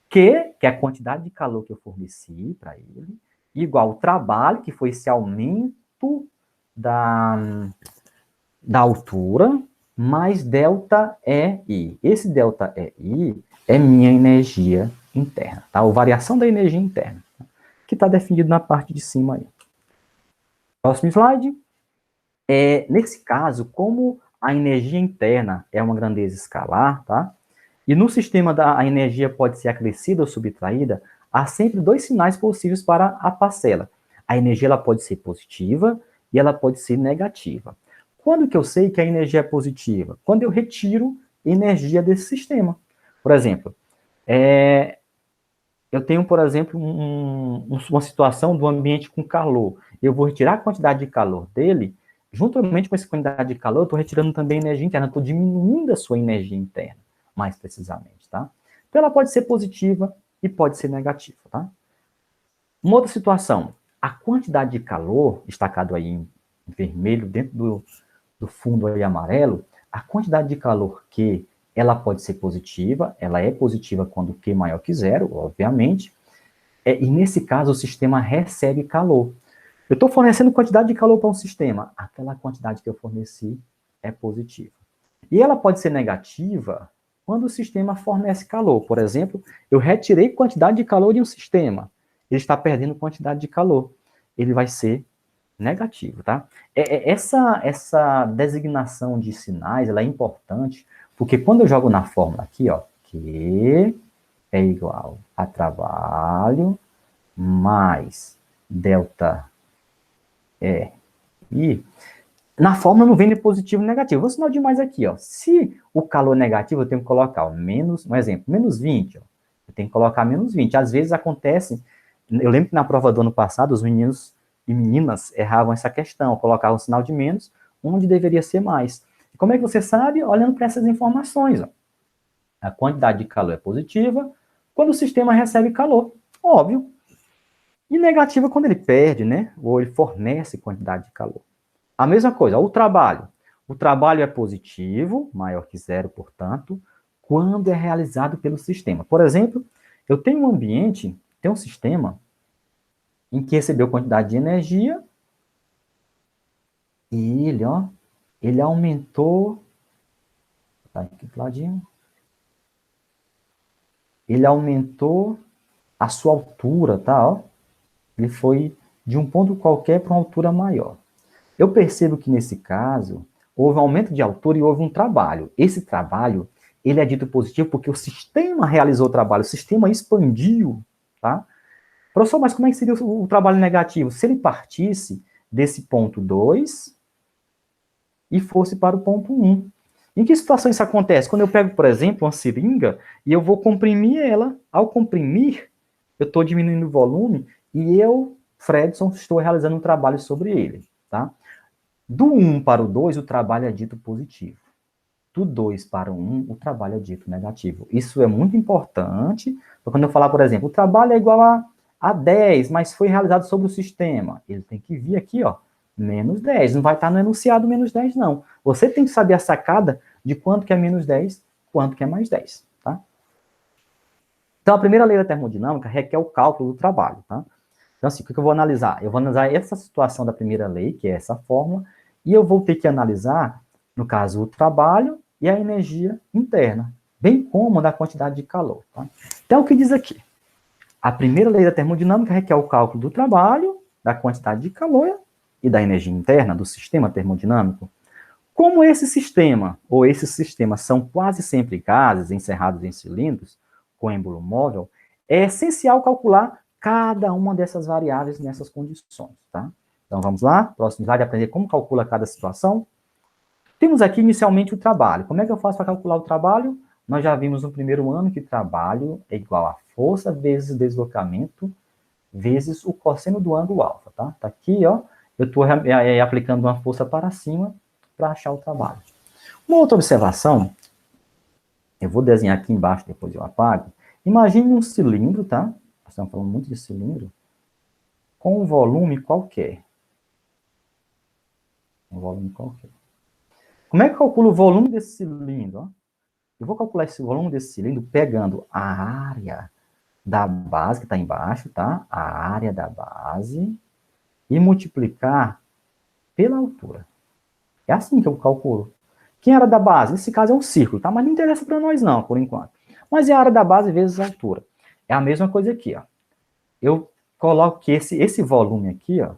S1: que é a quantidade de calor que eu forneci para ele, igual ao trabalho, que foi esse aumento da altura, mais ΔEI. Esse ΔEI é minha energia interna, tá? Ou variação da energia interna, que está definido na parte de cima aí. Próximo slide. Nesse caso, como a energia interna é uma grandeza escalar, tá? E no sistema a energia pode ser acrescida ou subtraída, há sempre dois sinais possíveis para a parcela. A energia ela pode ser positiva e ela pode ser negativa. Quando que eu sei que a energia é positiva? Quando eu retiro energia desse sistema. Por exemplo, eu tenho, por exemplo, uma situação do ambiente com calor. Eu vou retirar a quantidade de calor dele, juntamente com essa quantidade de calor, eu estou retirando também energia interna, estou diminuindo a sua energia interna, mais precisamente, tá? Então, ela pode ser positiva e pode ser negativa, tá? Uma outra situação, a quantidade de calor, destacado aí em vermelho, dentro do fundo aí amarelo, a quantidade de calor que ela pode ser positiva, ela é positiva quando Q maior que zero, obviamente, e nesse caso o sistema recebe calor. Eu estou fornecendo quantidade de calor para um sistema, aquela quantidade que eu forneci é positiva. E ela pode ser negativa quando o sistema fornece calor. Por exemplo, eu retirei quantidade de calor de um sistema, ele está perdendo quantidade de calor, ele vai ser negativo, tá? Essa designação de sinais, ela é importante, porque quando eu jogo na fórmula aqui, ó, Q é igual a trabalho mais delta E, na fórmula não vem nem positivo nem negativo. Vou sinal demais aqui, ó. Se o calor é negativo, eu tenho que colocar ó, menos, um exemplo, menos 20, ó. Eu tenho que colocar menos 20. Às vezes acontece, eu lembro que na prova do ano passado, os meninos e meninas erravam essa questão, colocavam um sinal de menos, onde deveria ser mais. E como é que você sabe? Olhando para essas informações, ó. A quantidade de calor é positiva quando o sistema recebe calor, óbvio. E negativa quando ele perde, né? Ou ele fornece quantidade de calor. A mesma coisa, o trabalho. O trabalho é positivo, maior que zero, portanto, quando é realizado pelo sistema. Por exemplo, eu tenho um ambiente, tem um sistema em que recebeu quantidade de energia e ele, ó, ele aumentou, tá aqui do ladinho, ele aumentou a sua altura, tá, ó, ele foi de um ponto qualquer para uma altura maior. Eu percebo que, nesse caso, houve um aumento de altura e houve um trabalho. Esse trabalho, ele é dito positivo porque o sistema realizou o trabalho, o sistema expandiu, tá? Professor, mas como é que seria o trabalho negativo? Se ele partisse desse ponto 2 e fosse para o ponto 1. Em que situação isso acontece? Quando eu pego, por exemplo, uma seringa e eu vou comprimir ela, ao comprimir, eu estou diminuindo o volume e eu, Fredson, estou realizando um trabalho sobre ele, tá? Do 1 para o 2, o trabalho é dito positivo. Do 2 para o 1, o trabalho é dito negativo. Isso é muito importante, porque quando eu falar, por exemplo, o trabalho é igual a 10, mas foi realizado sobre o sistema. Ele tem que vir aqui, ó, menos 10. Não vai estar no enunciado menos 10, não. Você tem que saber a sacada de quanto que é menos 10, quanto que é mais 10, tá? Então, a primeira lei da termodinâmica requer o cálculo do trabalho, tá? Então, assim, o que eu vou analisar? Eu vou analisar essa situação da primeira lei, que é essa fórmula, e eu vou ter que analisar, no caso, o trabalho e a energia interna, bem como da quantidade de calor. Tá? Então, o que diz aqui? A primeira lei da termodinâmica requer o cálculo do trabalho, da quantidade de calor e da energia interna do sistema termodinâmico. Como esse sistema, ou esses sistemas, são quase sempre gases encerrados em cilindros, com êmbolo móvel, é essencial calcular cada uma dessas variáveis nessas condições, tá? Então, vamos lá, próximo slide, aprender como calcula cada situação. Temos aqui, inicialmente, o trabalho. Como é que eu faço para calcular o trabalho? Nós já vimos no primeiro ano que trabalho é igual a força vezes deslocamento vezes o cosseno do ângulo alfa, tá? Tá aqui, ó, eu estou aplicando uma força para cima para achar o trabalho. Uma outra observação, eu vou desenhar aqui embaixo, depois eu apago. Imagine um cilindro, tá? Nós estamos falando muito de cilindro, com um volume qualquer. Um volume qualquer. Como é que eu calculo o volume desse cilindro? Ó? Eu vou calcular esse volume desse cilindro pegando a área da base, que está embaixo, tá? A área da base, e multiplicar pela altura. É assim que eu calculo. Quem era da base? Nesse caso é um círculo, tá? Mas não interessa para nós não, por enquanto. Mas é a área da base vezes a altura. É a mesma coisa aqui, ó. Eu coloco que esse volume aqui, ó,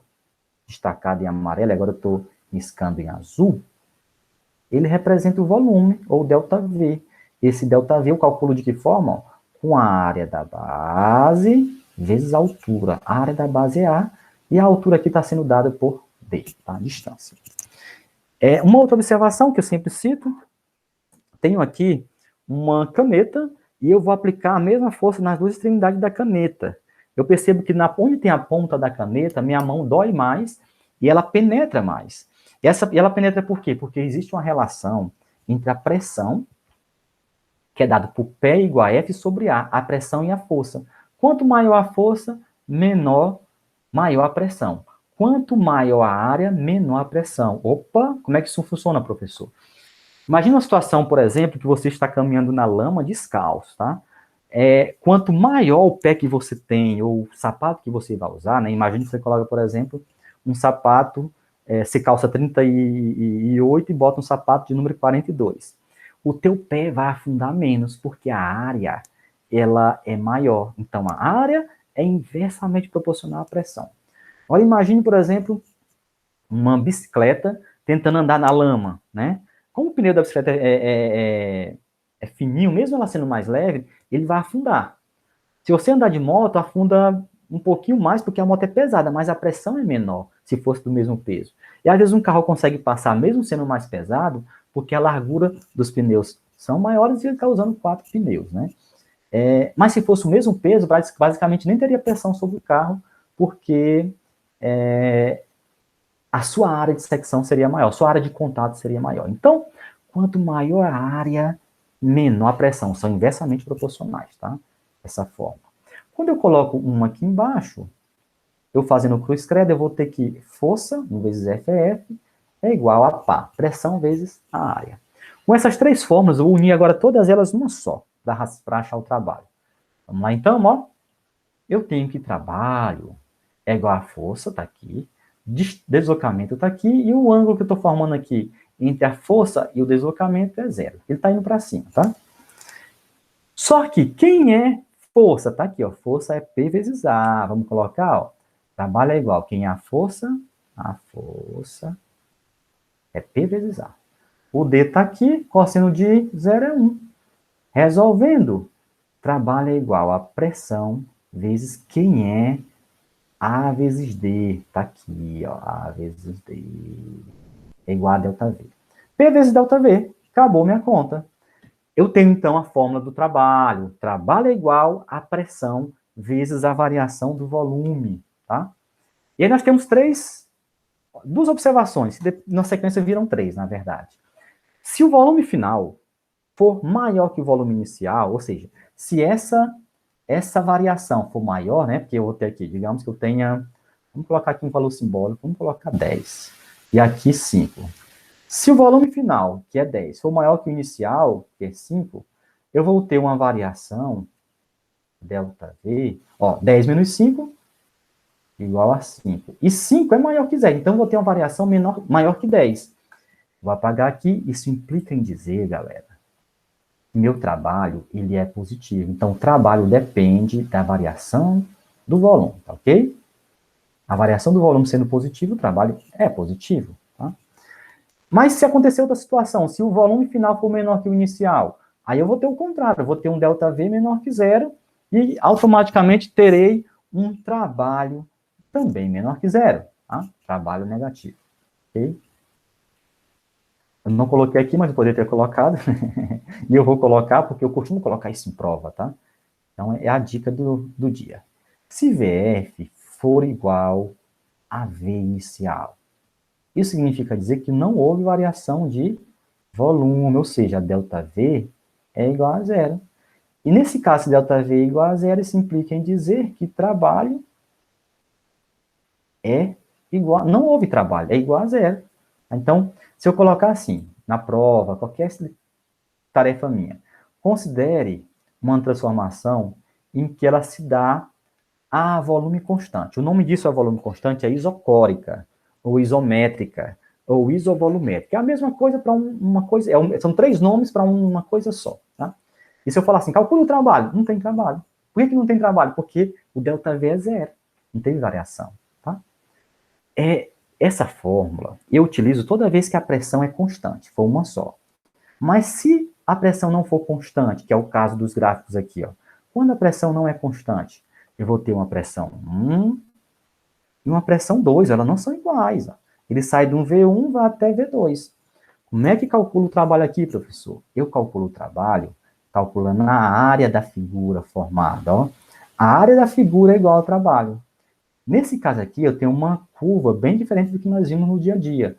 S1: destacado em amarelo, agora eu estou riscando em azul, ele representa o volume, ou ΔV. Esse ΔV eu calculo de que forma? Ó, com a área da base vezes a altura. A área da base é A, e a altura aqui está sendo dada por D, tá? A distância. Uma outra observação que eu sempre cito, tenho aqui uma caneta, e eu vou aplicar a mesma força nas duas extremidades da caneta. Eu percebo que onde tem a ponta da caneta, minha mão dói mais, e ela penetra mais. E ela penetra por quê? Porque existe uma relação entre a pressão, que é dada por P igual a F sobre a pressão e a força. Quanto maior a força, maior a pressão. Quanto maior a área, menor a pressão. Opa, como é que isso funciona, professor? Imagina uma situação, por exemplo, que você está caminhando na lama descalço, tá? Quanto maior o pé que você tem, ou o sapato que você vai usar, né? Imagina que você coloca, por exemplo, um sapato, você calça 38 e bota um sapato de número 42. O teu pé vai afundar menos, porque a área, ela é maior. Então, a área é inversamente proporcional à pressão. Olha, imagine, por exemplo, uma bicicleta tentando andar na lama, né? Como o pneu da bicicleta é fininho, mesmo ela sendo mais leve, ele vai afundar. Se você andar de moto, afunda um pouquinho mais, porque a moto é pesada, mas a pressão é menor, se fosse do mesmo peso. E às vezes um carro consegue passar, mesmo sendo mais pesado, porque a largura dos pneus são maiores e ele está usando 4 pneus, né? Mas se fosse o mesmo peso, basicamente nem teria pressão sobre o carro, porque a sua área de secção seria maior, sua área de contato seria maior. Então, quanto maior a área, menor a pressão. São inversamente proporcionais, tá? Dessa forma. Quando eu coloco uma aqui embaixo, eu fazendo cruz credo, eu vou ter que força, 1 vezes FF, é igual a pá, pressão vezes a área. Com essas três fórmulas, eu vou unir agora todas elas numa só, para achar o trabalho. Vamos lá então, ó. Eu tenho que trabalho é igual a força, tá aqui, deslocamento está aqui, e o ângulo que eu estou formando aqui entre a força e o deslocamento é zero. Ele está indo para cima, tá? Só que quem é força? Está aqui, ó. Força é P vezes A. Vamos colocar, ó. Trabalho é igual. Quem é a força? A força é P vezes A. O D está aqui, cosseno de 0 é 1. Resolvendo, trabalho é igual a pressão vezes quem é A vezes D, tá aqui, ó, A vezes D, é igual a ΔV. P vezes ΔV, acabou minha conta. Eu tenho, então, a fórmula do trabalho. Trabalho é igual a pressão vezes a variação do volume, tá? E aí nós temos duas observações. Na sequência viram 3, na verdade. Se o volume final for maior que o volume inicial, ou seja, se essa variação for maior, né? Porque eu vou ter aqui, digamos que eu tenha, vamos colocar aqui um valor simbólico, vamos colocar 10. E aqui 5. Se o volume final, que é 10, for maior que o inicial, que é 5, eu vou ter uma variação, ΔV, ó, 10 menos 5, igual a 5. E 5 é maior que 0, então eu vou ter uma variação maior que 10. Vou apagar aqui, isso implica em dizer, galera, meu trabalho, ele é positivo. Então, o trabalho depende da variação do volume, tá ok? A variação do volume sendo positivo, o trabalho é positivo, tá? Mas se acontecer outra situação, se o volume final for menor que o inicial, aí eu vou ter o contrário, eu vou ter um ΔV menor que zero e automaticamente terei um trabalho também menor que zero, tá? Trabalho negativo, ok? Eu não coloquei aqui, mas eu poderia ter colocado, e eu vou colocar porque eu costumo colocar isso em prova, tá? Então, é a dica do dia. Se VF for igual a V inicial, isso significa dizer que não houve variação de volume, ou seja, ΔV é igual a zero. E nesse caso, se ΔV é igual a zero, isso implica em dizer que trabalho é igual, não houve trabalho, é igual a zero. Então, se eu colocar assim, na prova, qualquer tarefa minha, considere uma transformação em que ela se dá a volume constante. O nome disso a volume constante é isocórica, ou isométrica, ou isovolumétrica. É a mesma coisa para uma coisa, são três nomes para uma coisa só. Tá? E se eu falar assim, calcula o trabalho, não tem trabalho. Por que não tem trabalho? Porque o ΔV é zero, não tem variação. Tá? Essa fórmula eu utilizo toda vez que a pressão é constante, for uma só. Mas se a pressão não for constante, que é o caso dos gráficos aqui, ó, quando a pressão não é constante, eu vou ter uma pressão 1 e uma pressão 2, elas não são iguais. Ó. Ele sai de um V1 vai até V2. Como é que calculo o trabalho aqui, professor? Eu calculo o trabalho calculando a área da figura formada. Ó. A área da figura é igual ao trabalho. Nesse caso aqui, eu tenho uma curva bem diferente do que nós vimos no dia a dia.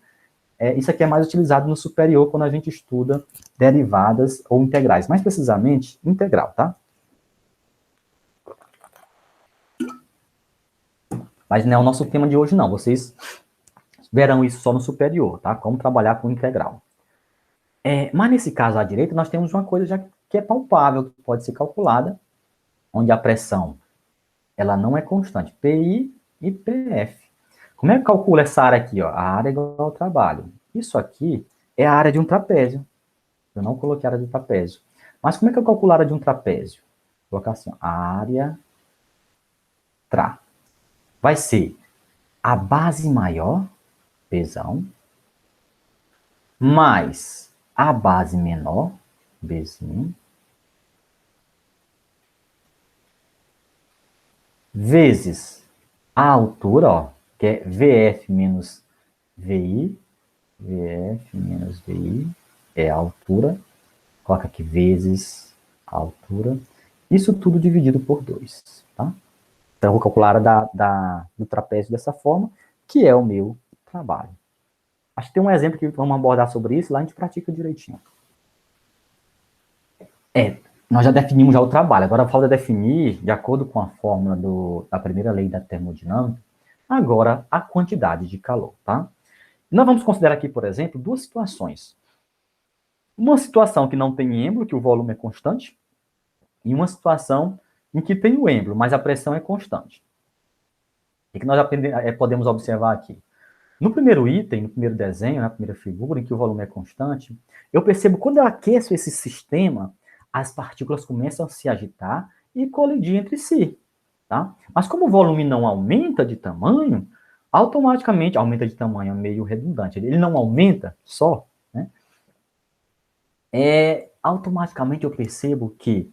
S1: Isso aqui é mais utilizado no superior quando a gente estuda derivadas ou integrais. Mais precisamente, integral, tá? Mas não é o nosso tema de hoje, não. Vocês verão isso só no superior, tá? Como trabalhar com integral. Mas nesse caso à direita, nós temos uma coisa já que é palpável, que pode ser calculada, onde a pressão ela não é constante, PI e PF. Como é que calcula essa área aqui? Ó? A área é igual ao trabalho. Isso aqui é a área de um trapézio. Eu não coloquei a área de trapézio. Mas como é que eu calculo a área de um trapézio? Vou colocar assim, ó, a área tra. Vai ser a base maior, Pzão, mais a base menor, Bzinho, vezes a altura, ó, que é VF menos VI, VF menos VI é a altura, coloca aqui vezes a altura, isso tudo dividido por 2, tá? Então, eu vou calcular a área do trapézio dessa forma, que é o meu trabalho. Acho que tem um exemplo que vamos abordar sobre isso, lá a gente pratica direitinho. Nós já definimos já o trabalho, agora falta definir, de acordo com a fórmula da primeira lei da termodinâmica, agora a quantidade de calor, tá? Nós vamos considerar aqui, por exemplo, duas situações. Uma situação que não tem êmbolo, que o volume é constante, e uma situação em que tem o êmbolo, mas a pressão é constante. O que nós podemos observar aqui? No primeiro item, no primeiro desenho, na primeira figura, em que o volume é constante, eu percebo que quando eu aqueço esse sistema, as partículas começam a se agitar e colidir entre si. Tá? Mas como o volume não aumenta de tamanho, automaticamente, aumenta de tamanho é meio redundante, ele não aumenta só, né? Automaticamente eu percebo que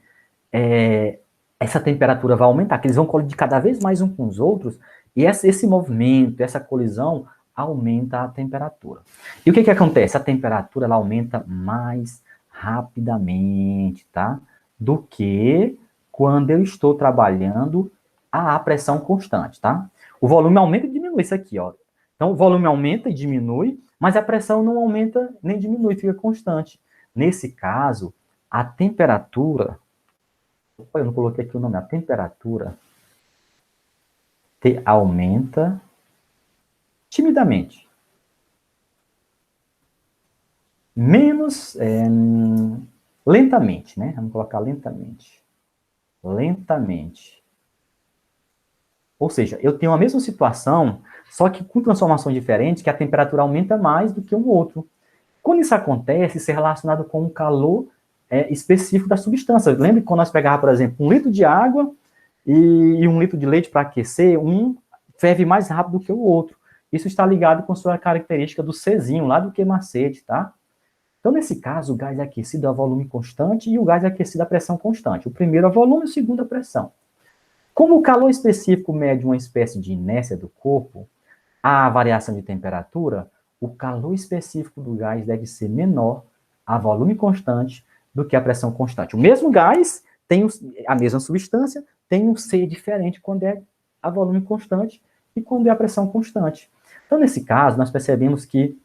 S1: essa temperatura vai aumentar, que eles vão colidir cada vez mais uns com os outros, e esse movimento, essa colisão, aumenta a temperatura. E o que acontece? A temperatura ela aumenta mais rapidamente, tá? Do que quando eu estou trabalhando a pressão constante, tá? O volume aumenta e diminui, isso aqui, ó. Então, o volume aumenta e diminui, mas a pressão não aumenta nem diminui, fica constante. Nesse caso, a temperatura... Eu não coloquei aqui o nome. A temperatura aumenta timidamente. Menos lentamente, né? Vamos colocar lentamente. Lentamente. Ou seja, eu tenho a mesma situação, só que com transformações diferentes, que a temperatura aumenta mais do que um outro. Quando isso acontece, isso é relacionado com o calor específico da substância. Lembra que quando nós pegávamos, por exemplo, 1 litro de água e 1 litro de leite para aquecer, um ferve mais rápido do que o outro. isso está ligado com sua característica do Czinho, lá do Q-macete, tá? Então, nesse caso, o gás é aquecido a volume constante e o gás é aquecido a pressão constante. O primeiro a volume, o segundo a pressão. Como o calor específico mede uma espécie de inércia do corpo, a variação de temperatura, o calor específico do gás deve ser menor a volume constante do que a pressão constante. O mesmo gás tem a mesma substância, tem um C diferente quando é a volume constante e quando é a pressão constante. Então, nesse caso, nós percebemos que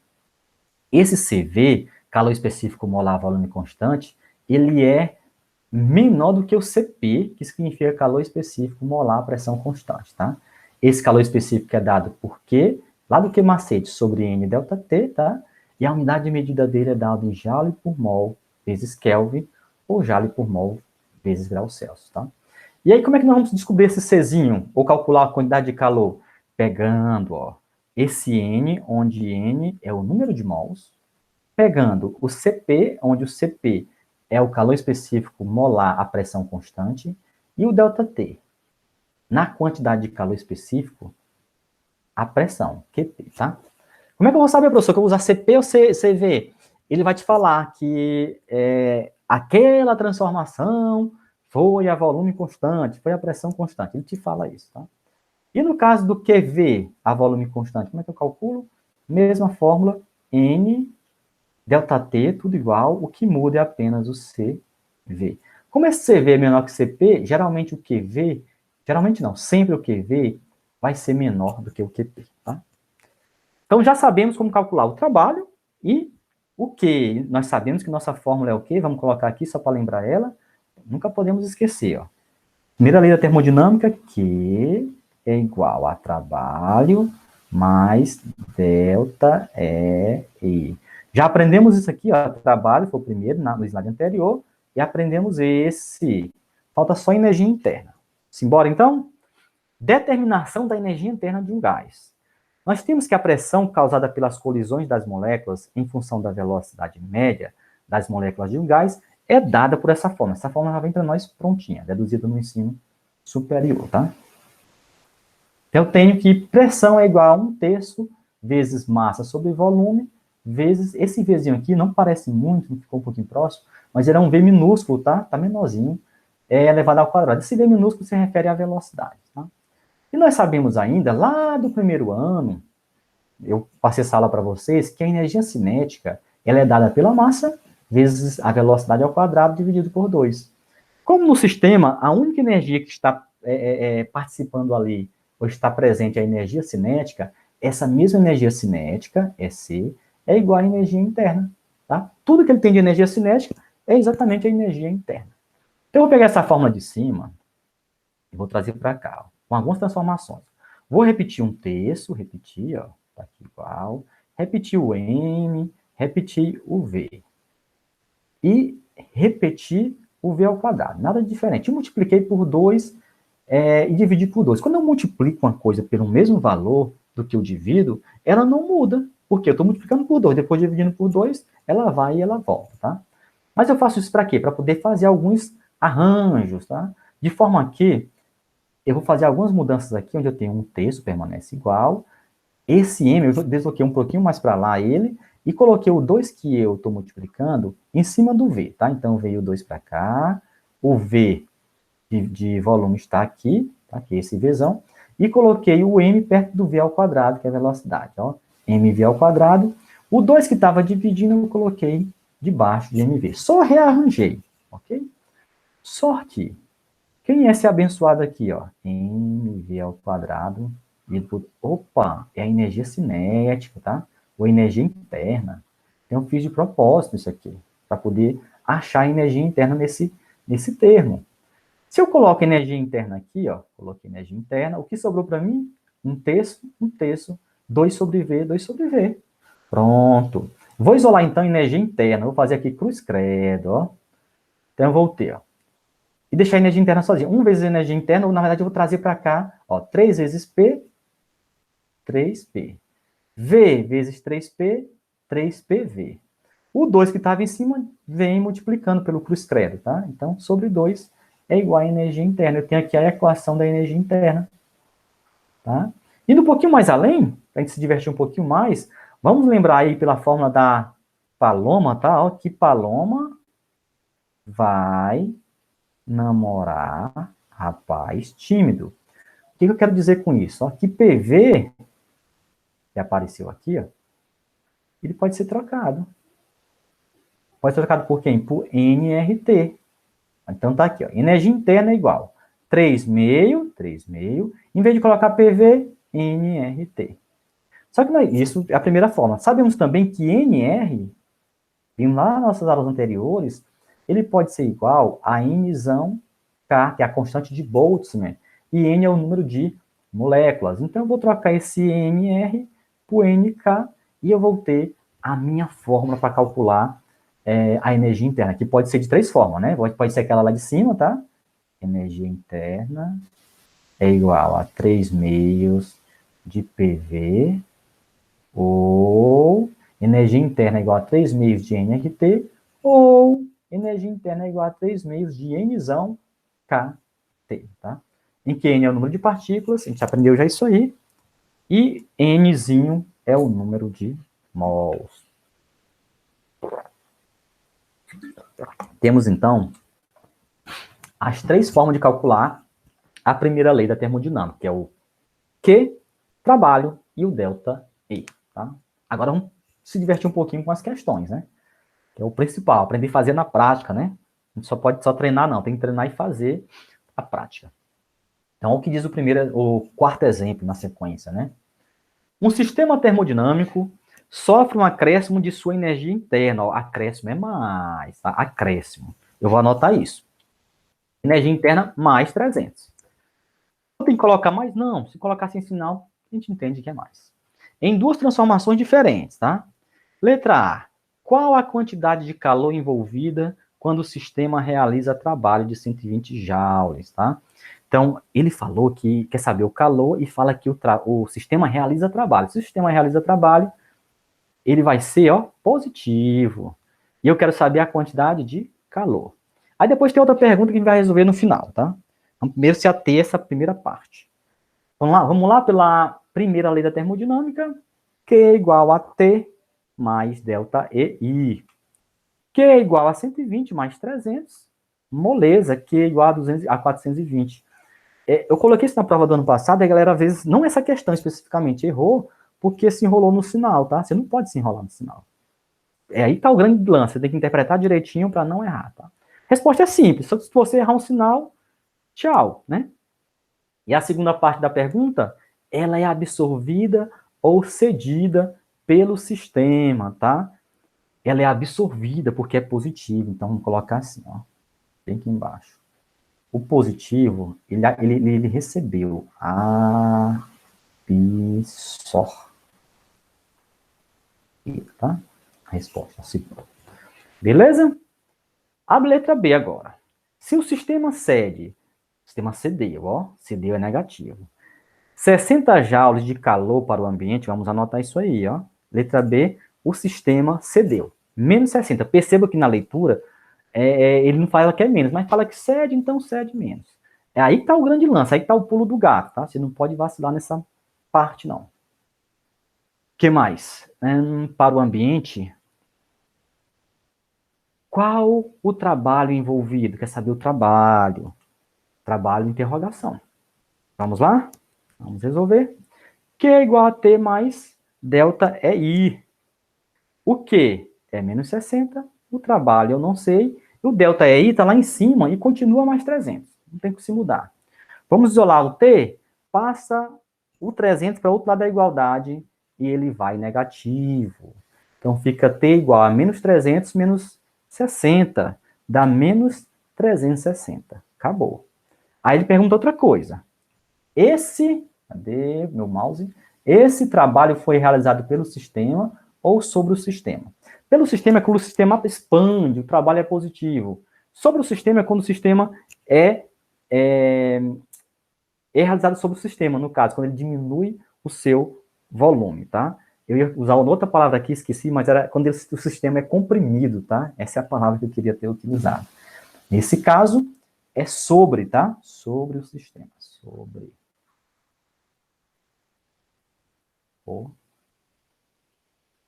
S1: esse CV, calor específico molar volume constante, ele é menor do que o CP, que significa calor específico molar pressão constante, tá? Esse calor específico é dado por Q, lá do Q macete sobre N delta T, tá? E a unidade de medida dele é dada em Joule por mol vezes Kelvin, ou Joule por mol vezes graus Celsius, tá? E aí, como é que nós vamos descobrir esse Czinho, ou calcular a quantidade de calor? Pegando, ó, esse N, onde N é o número de mols, pegando o CP, onde o CP é o calor específico molar a pressão constante, e o ΔT, na quantidade de calor específico, a pressão, QP, tá? Como é que eu vou saber, professor, que eu vou usar CP ou CV? Ele vai te falar que aquela transformação foi a volume constante, foi a pressão constante. Ele te fala isso, tá? E no caso do QV, a volume constante, como é que eu calculo? Mesma fórmula, N ΔT, tudo igual, o que muda é apenas o CV. Como esse CV é menor que CP, geralmente o QV, geralmente não, sempre o QV vai ser menor do que o QP, tá? Então já sabemos como calcular o trabalho e o Q. Nós sabemos que nossa fórmula é o quê? Vamos colocar aqui só para lembrar ela. Nunca podemos esquecer, ó. Primeira lei da termodinâmica, Q é igual a trabalho mais delta E. Já aprendemos isso aqui, ó, trabalho foi o primeiro no slide anterior, e aprendemos esse. Falta só energia interna. Simbora, então? Determinação da energia interna de um gás. Nós temos que a pressão causada pelas colisões das moléculas em função da velocidade média das moléculas de um gás é dada por essa fórmula. Essa fórmula já vem para nós prontinha, deduzida no ensino superior, tá? Então, eu tenho que pressão é igual a 1/3 vezes massa sobre volume, vezes, esse Vzinho aqui não parece muito, ficou um pouquinho próximo, mas ele é um V minúsculo, tá? Tá menorzinho, é elevado ao quadrado. Esse V minúsculo se refere à velocidade, tá? E nós sabemos ainda, lá do primeiro ano, eu passei essa aula para vocês, que a energia cinética, ela é dada pela massa, vezes a velocidade ao quadrado, dividido por 2. Como no sistema, a única energia que está participando ali, ou está presente é a energia cinética, essa mesma energia cinética, EC, é igual à energia interna, tá? Tudo que ele tem de energia cinética é exatamente a energia interna. Então, eu vou pegar essa fórmula de cima e vou trazer para cá, ó, com algumas transformações. Vou repetir 1/3, repetir, ó, tá aqui igual, repetir o M, repetir o V. E repetir o V ao quadrado, nada de diferente. Eu multipliquei por 2 e dividi por 2. Quando eu multiplico uma coisa pelo mesmo valor do que eu divido, ela não muda, porque eu estou multiplicando por 2, depois dividindo por 2, ela vai e ela volta, tá? Mas eu faço isso para quê? Para poder fazer alguns arranjos, tá? De forma que eu vou fazer algumas mudanças aqui, onde eu tenho 1/3 permanece igual, esse M eu desloquei um pouquinho mais para lá ele, e coloquei o 2 que eu estou multiplicando em cima do V, tá? Então, veio o 2 para cá, o V de volume está aqui, tá? Aqui esse Vzão, e coloquei o M perto do V ao quadrado, que é a velocidade, ó. MV ao quadrado. O 2 que estava dividindo, eu coloquei debaixo de MV. Só rearranjei, ok? Só que, quem é esse abençoado aqui, ó? MV ao quadrado, opa, é a energia cinética, tá? Ou energia interna. Então, eu fiz de propósito isso aqui, para poder achar a energia interna nesse termo. Se eu coloco energia interna aqui, ó, coloquei energia interna, o que sobrou para mim? 1/3, 2 sobre V, 2 sobre V. Pronto. Vou isolar, então, energia interna. Vou fazer aqui cruz credo, ó. Então, eu voltei, ó. E deixar a energia interna sozinha. 1 vezes a energia interna, ou, na verdade, eu vou trazer para cá, ó, 3 vezes P, 3P. V vezes 3P, 3PV. O 2 que estava em cima vem multiplicando pelo cruz credo, tá? Então, sobre 2 é igual à energia interna. Eu tenho aqui a equação da energia interna, tá? Indo um pouquinho mais além, para a gente se divertir um pouquinho mais, vamos lembrar aí pela fórmula da Paloma, tá? Ó, que Paloma vai namorar rapaz tímido. O que eu quero dizer com isso? Ó, que PV, que apareceu aqui, ó, ele pode ser trocado. Pode ser trocado por quem? Por nRT. Então tá aqui, ó, energia interna é igual 3,5. Em vez de colocar PV, nRT. Só que não é isso, é a primeira forma. Sabemos também que NR, vimos lá nas nossas aulas anteriores, ele pode ser igual a Nzão K, que é a constante de Boltzmann, e N é o número de moléculas. Então, eu vou trocar esse NR por NK, e eu vou ter a minha fórmula para calcular a energia interna, que pode ser de 3 formas, né? Pode ser aquela lá de cima, tá? Energia interna é igual a 3,5 de PV, ou energia interna é igual a 3,5 de nRT, ou energia interna é igual a 3,5 de Nzão KT, tá? Em que N é o número de partículas, a gente aprendeu já isso aí, e Nzinho é o número de mols. Temos, então, as 3 formas de calcular a primeira lei da termodinâmica, que é o Q, trabalho, e o delta E, tá? Agora vamos se divertir um pouquinho com as questões, né? Que é o principal, aprender a fazer na prática, né? A gente só pode só treinar, não, tem que treinar e fazer a prática. Então, o que diz o quarto exemplo na sequência, né? Um sistema termodinâmico sofre um acréscimo de sua energia interna. Ó, acréscimo é mais, tá? Acréscimo. Eu vou anotar isso. Energia interna mais 300. Não tem que colocar mais? Não. Se colocar sem sinal, a gente entende que é mais. Em 2 transformações diferentes, tá? Letra A. Qual a quantidade de calor envolvida quando o sistema realiza trabalho de 120 joules, tá? Então, ele falou que quer saber o calor e fala que o sistema realiza trabalho. Se o sistema realiza trabalho, ele vai ser, ó, positivo. E eu quero saber a quantidade de calor. Aí depois tem outra pergunta que a gente vai resolver no final, tá? Vamos primeiro se ater essa primeira parte. Vamos lá pela primeira lei da termodinâmica. Q é igual a T mais delta EI. Q é igual a 120 mais 300. Moleza, Q é igual a 420. Eu coloquei isso na prova do ano passado e a galera, às vezes, não essa questão especificamente, errou porque se enrolou no sinal, tá? Você não pode se enrolar no sinal. Aí tá o grande lance, você tem que interpretar direitinho para não errar, tá? Resposta é simples, só que se você errar um sinal, tchau, né? E a segunda parte da pergunta, ela é absorvida ou cedida pelo sistema, tá? Ela é absorvida porque é positiva, então vamos colocar assim, ó, bem aqui embaixo. O positivo, ele recebeu tá? A resposta, a segunda. Beleza? A letra B agora. Se o sistema cedeu, ó, cedeu é negativo. 60 joules de calor para o ambiente, vamos anotar isso aí, ó. Letra B, o sistema cedeu. Menos 60. Perceba que na leitura, ele não fala que é menos, mas fala que cede, então cede menos. Aí que tá o grande lance, aí que tá o pulo do gato, tá? Você não pode vacilar nessa parte, não. O que mais? Para o ambiente, qual o trabalho envolvido? Quer saber o trabalho? Trabalho, interrogação. Vamos lá? Vamos resolver. Q é igual a T mais delta é I. O Q é menos 60, o trabalho eu não sei, o delta é I está lá em cima e continua mais 300. Não tem que se mudar. Vamos isolar o T, passa o 300 para o outro lado da igualdade e ele vai negativo. Então fica T igual a menos 300 menos 60, dá menos 360. Acabou. Aí ele pergunta outra coisa. Cadê meu mouse? Esse trabalho foi realizado pelo sistema ou sobre o sistema? Pelo sistema é quando o sistema expande, o trabalho é positivo. Sobre o sistema é quando o sistema é realizado sobre o sistema, no caso, quando ele diminui o seu volume, tá? Eu ia usar outra palavra aqui, esqueci, mas era quando o sistema é comprimido, tá? Essa é a palavra que eu queria ter utilizado. Nesse caso, é sobre, tá? Sobre o sistema, sobre. o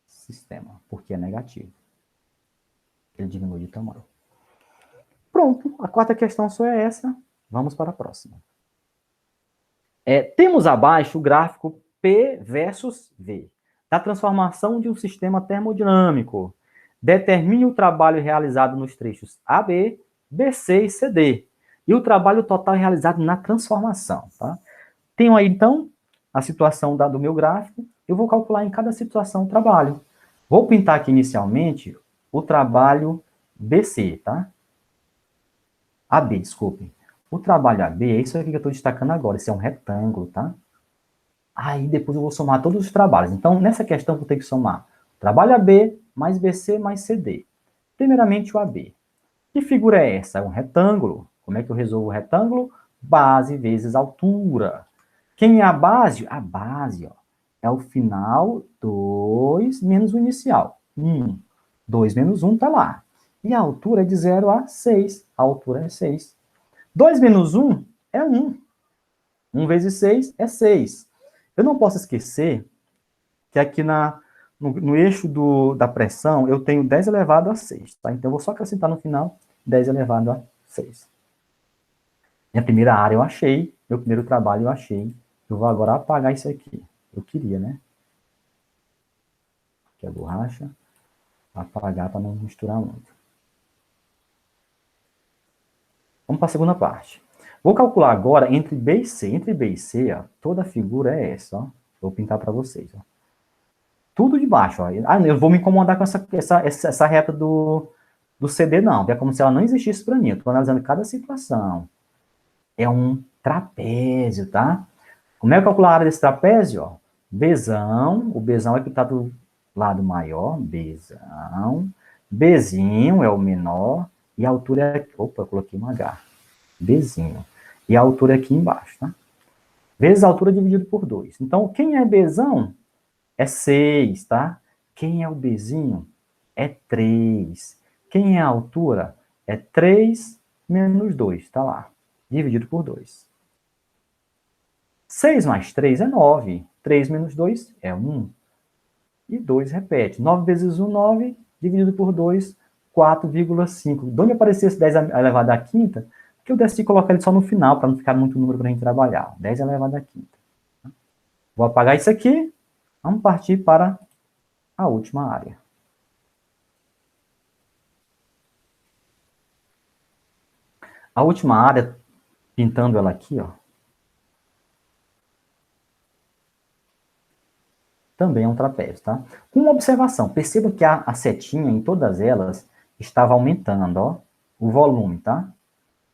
S1: sistema, porque é negativo. Ele diminui de tamanho. Pronto, a quarta questão só é essa. Vamos para a próxima. Temos abaixo o gráfico P versus V, da transformação de um sistema termodinâmico. Determine o trabalho realizado nos trechos AB, BC e CD, e o trabalho total realizado na transformação. Tá? Tenho aí, então, a situação do meu gráfico. Eu vou calcular em cada situação o trabalho. Vou pintar aqui, inicialmente, o trabalho BC, tá? AB, desculpe. O trabalho AB é isso aqui que eu estou destacando agora. Esse é um retângulo, tá? Aí depois eu vou somar todos os trabalhos. Então, nessa questão, eu vou ter que somar trabalho AB mais BC mais CD. Primeiramente, o AB. Que figura é essa? É um retângulo. Como é que eu resolvo o retângulo? Base vezes altura. Quem é a base? A base, ó, é o final 2 menos o inicial. 1. 2 menos 1 está lá. E a altura é de 0 a 6. A altura é 6. 2 menos 1 é 1. 1 vezes 6 é 6. Eu não posso esquecer que aqui no eixo da pressão eu tenho 10 elevado a 6. Tá? Então eu vou só acrescentar no final 10 elevado a 6. Minha primeira área eu achei, meu primeiro trabalho eu achei. Eu vou agora apagar isso aqui. Eu queria, né? Aqui a borracha. Apagar para não misturar muito. Vamos para a segunda parte. Vou calcular agora entre B e C. Entre B e C, ó, toda a figura é essa. Ó. Vou pintar para vocês. Ó. Tudo de baixo. Ó. Ah, eu vou me incomodar com essa reta do CD, não. É como se ela não existisse para mim. Eu estou analisando cada situação. É um trapézio, tá? Como é que eu calculo a área desse trapézio? Ó? Bzão. O Bzão é que está do lado maior. Bzão. Bzinho é o menor. E a altura é... Opa, eu coloquei um H. Bzinho. E a altura é aqui embaixo, tá? Vezes a altura dividido por 2. Então, quem é Bzão? É 6, tá? Quem é o Bzinho? É 3. Quem é a altura? É 3 menos 2, tá lá. Dividido por 2. 6 mais 3 é 9. 3 menos 2 é 1. E 2 repete. 9 vezes 1, 9. Dividido por 2, 4,5. De onde aparecia esse 10 elevado à quinta? Que eu decidi colocar ele só no final, para não ficar muito número para a gente trabalhar. 10 elevado à quinta. Vou apagar isso aqui. Vamos partir para a última área. A última área, pintando ela aqui, ó, também é um trapézio, tá? Com uma observação, perceba que a setinha em todas elas estava aumentando, ó, o volume, tá?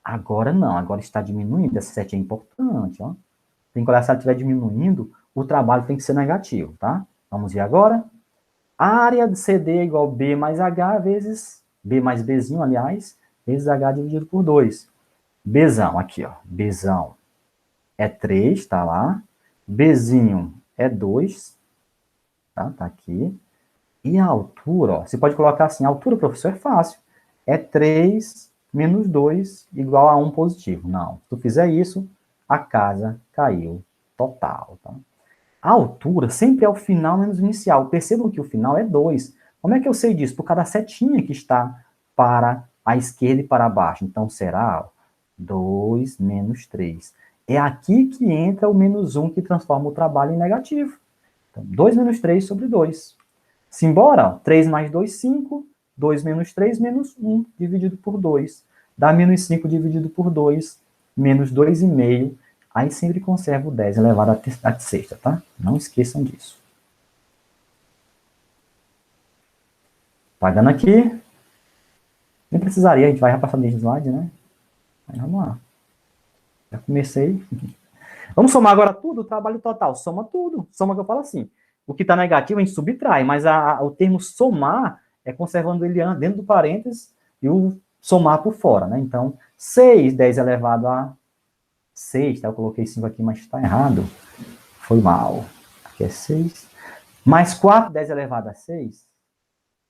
S1: Agora não, agora está diminuindo, essa setinha é importante, ó. Tem que olhar se ela estiver diminuindo, o trabalho tem que ser negativo, tá? Vamos ver agora. A área de CD é igual a B mais H vezes, B mais Bzinho, aliás, vezes H dividido por 2. Bzão, aqui, ó, Bzão é 3, tá lá. Bzinho é 2, tá? Tá aqui. E a altura, ó, você pode colocar assim, a altura, professor, é fácil. É 3 menos 2 igual a 1 positivo. Não, se tu fizer isso, a casa caiu total, tá? A altura sempre é o final menos o inicial. Percebam que o final é 2. Como é que eu sei disso? Por causa da setinha que está para a esquerda e para baixo. Então, será 2 menos 3. É aqui que entra o menos 1 que transforma o trabalho em negativo. Então, 2 menos 3 sobre 2. Simbora, 3 mais 2, 5. 2 menos 3, menos 1 dividido por 2. Dá menos 5 dividido por 2, menos 2,5. Aí sempre conserva o 10 elevado à sexta, tá? Não esqueçam disso. Pagando aqui. Nem precisaria, a gente vai repassar de slide, né? Mas vamos lá. Já comecei. Vamos somar agora tudo, o trabalho total. Soma tudo. Soma que eu falo assim. O que está negativo a gente subtrai, mas o termo somar é conservando ele dentro do parênteses e o somar por fora, né? Então, 6, 10 elevado a 6, tá? Eu coloquei 5 aqui, mas está errado. Foi mal. Aqui é 6. Mais 4, 10 elevado a 6.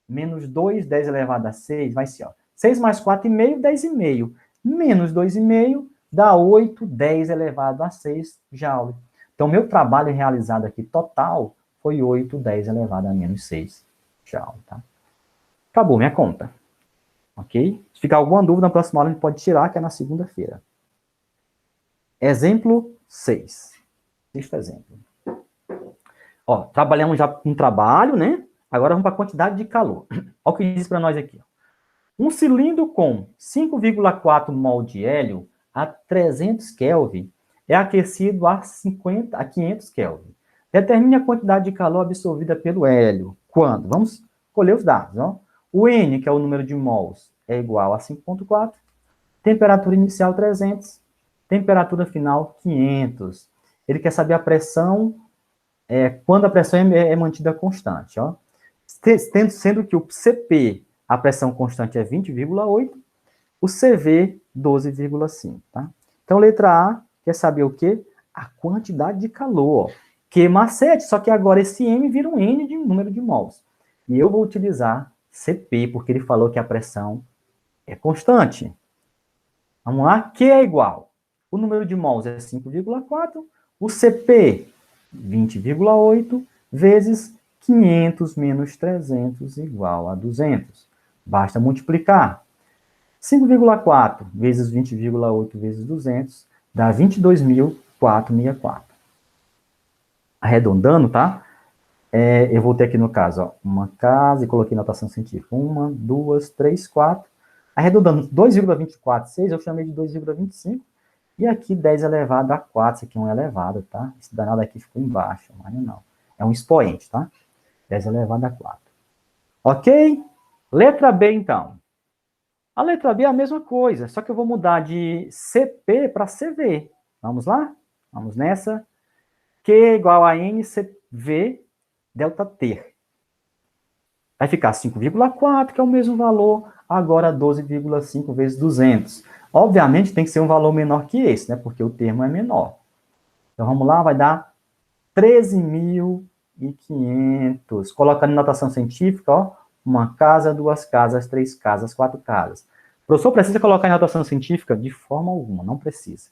S1: Menos 2, 10 elevado a 6. Vai ser, ó. 6 mais 4,5, 10,5. Menos 2,5 dá 8, 10 elevado a 6 joule. Então, meu trabalho realizado aqui total foi 8, 10 elevado a menos 6 Joule, tá? Acabou minha conta. Ok? Se ficar alguma dúvida, na próxima aula a gente pode tirar, que é na segunda-feira. Exemplo 6. Sexto exemplo. Ó, trabalhamos já com trabalho, né? Agora vamos para a quantidade de calor. Olha o que diz para nós aqui. Um cilindro com 5,4 mol de hélio a 300 Kelvin é aquecido a 500 Kelvin. Determine a quantidade de calor absorvida pelo hélio. Quando? Vamos colher os dados. Ó. O N, que é o número de mols, é igual a 5,4. Temperatura inicial 300. Temperatura final 500. Ele quer saber a pressão, quando a pressão é mantida constante. Ó. Sendo que o CP, a pressão constante é 20,8, o CV 12,5, tá? Então, letra A quer saber o quê? A quantidade de calor. Ó. Q mais 7, só que agora esse M vira um N de número de mols. E eu vou utilizar CP, porque ele falou que a pressão é constante. Vamos lá? Q é igual. O número de mols é 5,4, o CP 20,8 vezes 500 menos 300 igual a 200. Basta multiplicar. 5,4 vezes 20,8 vezes 200 dá 22.464. Arredondando, tá? Eu voltei aqui no caso, ó, uma casa e coloquei notação científica. 1, 2, 3, 4. Arredondando 2,246, eu chamei de 2,25. E aqui 10 elevado a 4, isso aqui é um elevado, tá? Esse danado aqui ficou embaixo, mas não. É um expoente, tá? 10 elevado a 4. Ok? Letra B, então. A letra B é a mesma coisa, só que eu vou mudar de CP para CV. Vamos lá? Vamos nessa. Q igual a NCV delta T. Vai ficar 5,4, que é o mesmo valor, agora 12,5 vezes 200. Obviamente tem que ser um valor menor que esse, né? Porque o termo é menor. Então vamos lá, vai dar 13.500. Colocando em notação científica, ó, uma casa, duas casas, três casas, quatro casas. O professor precisa colocar em notação científica? De forma alguma, não precisa.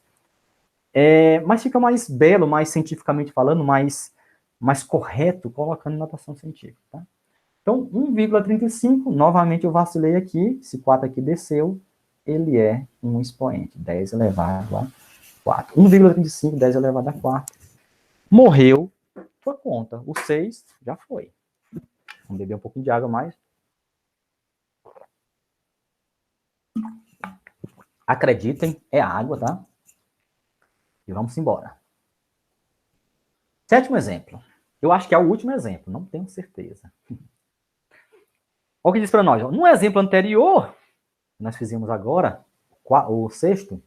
S1: Mas fica mais belo, mais cientificamente falando, mais correto, colocando em notação científica, tá? Então, 1,35, novamente eu vacilei aqui, esse 4 aqui desceu, ele é um expoente, 10 elevado a 4. 1,35, 10 elevado a 4. Morreu, foi conta. O 6 já foi. Vamos beber um pouquinho de água mais. Acreditem, é água, tá? E vamos embora. Sétimo exemplo. Eu acho que é o último exemplo, não tenho certeza. Olha o que diz para nós. No exemplo anterior, nós fizemos agora, o sexto,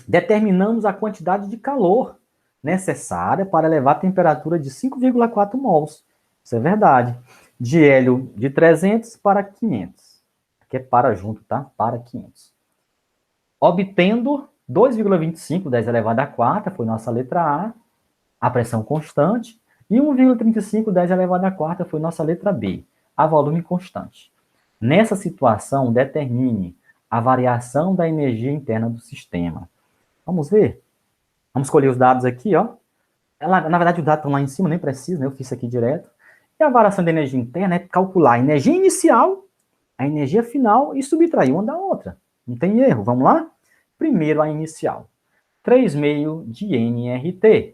S1: determinamos a quantidade de calor necessária para elevar a temperatura de 5,4 mols. Isso é verdade. De hélio de 300 para 500. Aqui é para junto, tá? Para 500. Obtendo 2,25, 10 elevado a 4, foi nossa letra A pressão constante, e 1,35, 10 elevado a 4 foi nossa letra B, a volume constante. Nessa situação, determine a variação da energia interna do sistema. Vamos ver? Vamos escolher os dados aqui, ó. Na verdade, os dados estão lá em cima, nem precisa, né? Eu fiz isso aqui direto. E a variação da energia interna é calcular a energia inicial, a energia final e subtrair uma da outra. Não tem erro, vamos lá? Primeiro a inicial. 3,5 de nRT.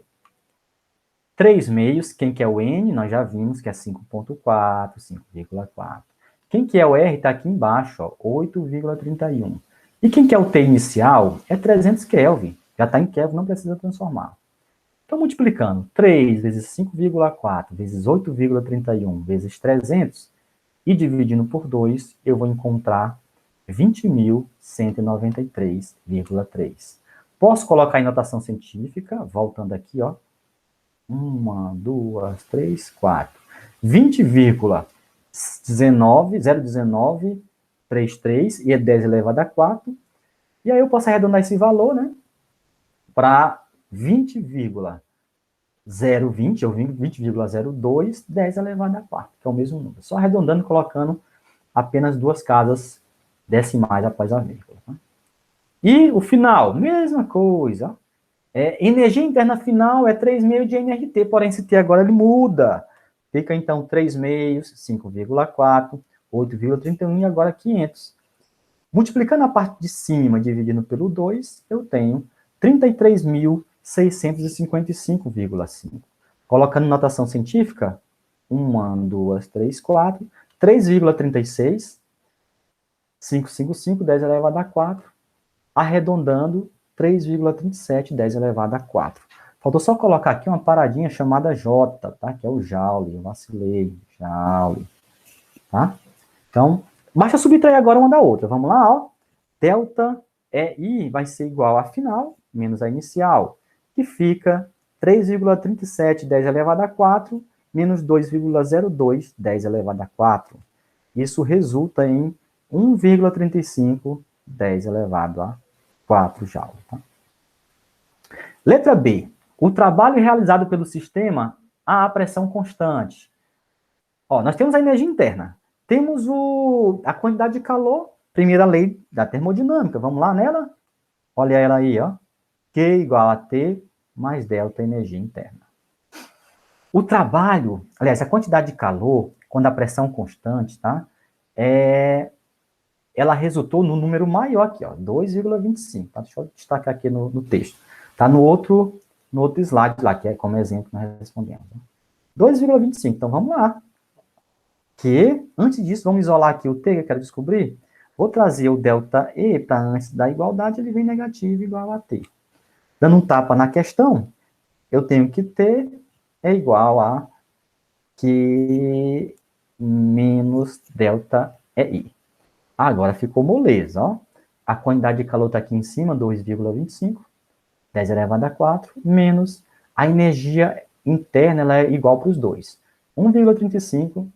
S1: 3 meios, quem que é o N? Nós já vimos que é 5,4, 5,4. Quem que é o R? Está aqui embaixo, ó, 8,31. E quem que é o T inicial? É 300 Kelvin. Já está em Kelvin, não precisa transformar. Então, multiplicando 3 vezes 5,4 vezes 8,31 vezes 300 e dividindo por 2, eu vou encontrar 20.193,3. Posso colocar em notação científica, voltando aqui, ó. 1, 2, 3, 4. 20,01933 e é 10 elevado a 4. E aí eu posso arredondar esse valor, né? Para 20,020 ou 20,02, 10 elevado a 4, que é o mesmo número. Só arredondando, colocando apenas duas casas decimais após a vírgula. Tá? E o final, mesma coisa. Energia interna final é 3,5 de NRT, porém esse T agora ele muda. Fica então 3,5, 5,4, 8,31 e agora 500. Multiplicando a parte de cima, dividindo pelo 2, eu tenho 33.655,5. Colocando notação científica, 1, 2, 3, 4, 3,36, 555, 10 elevado a 4, arredondando, 3,37, 10 elevado a 4. Faltou só colocar aqui uma paradinha chamada J, tá? Que é o Joule, eu vacilei, Joule, tá? Então, basta subtrair agora uma da outra. Vamos lá, ó. Delta EI vai ser igual a final menos a inicial, que fica 3,37, 10 elevado a 4, menos 2,02, 10 elevado a 4. Isso resulta em 1,35, 10 elevado a 4 joules. Tá? Letra B. O trabalho realizado pelo sistema a pressão constante. Ó, nós temos a energia interna. Temos a quantidade de calor, primeira lei da termodinâmica. Vamos lá nela? Olha ela aí, ó. Q igual a T mais delta energia interna. O trabalho, aliás, a quantidade de calor, quando a pressão constante, tá? Ela resultou no número maior aqui, ó, 2,25. Tá? Deixa eu destacar aqui no texto. Tá no outro slide lá, que é como exemplo que nós respondemos. 2,25. Então, vamos lá. Que, antes disso, vamos isolar aqui o T, que eu quero descobrir. Vou trazer o delta E para antes da igualdade, ele vem negativo igual a T. Dando um tapa na questão, eu tenho que T é igual a Q menos delta EI. Agora ficou moleza, ó. A quantidade de calor está aqui em cima, 2,25, 10 elevado a 4, menos a energia interna, ela é igual para os dois. 1,35,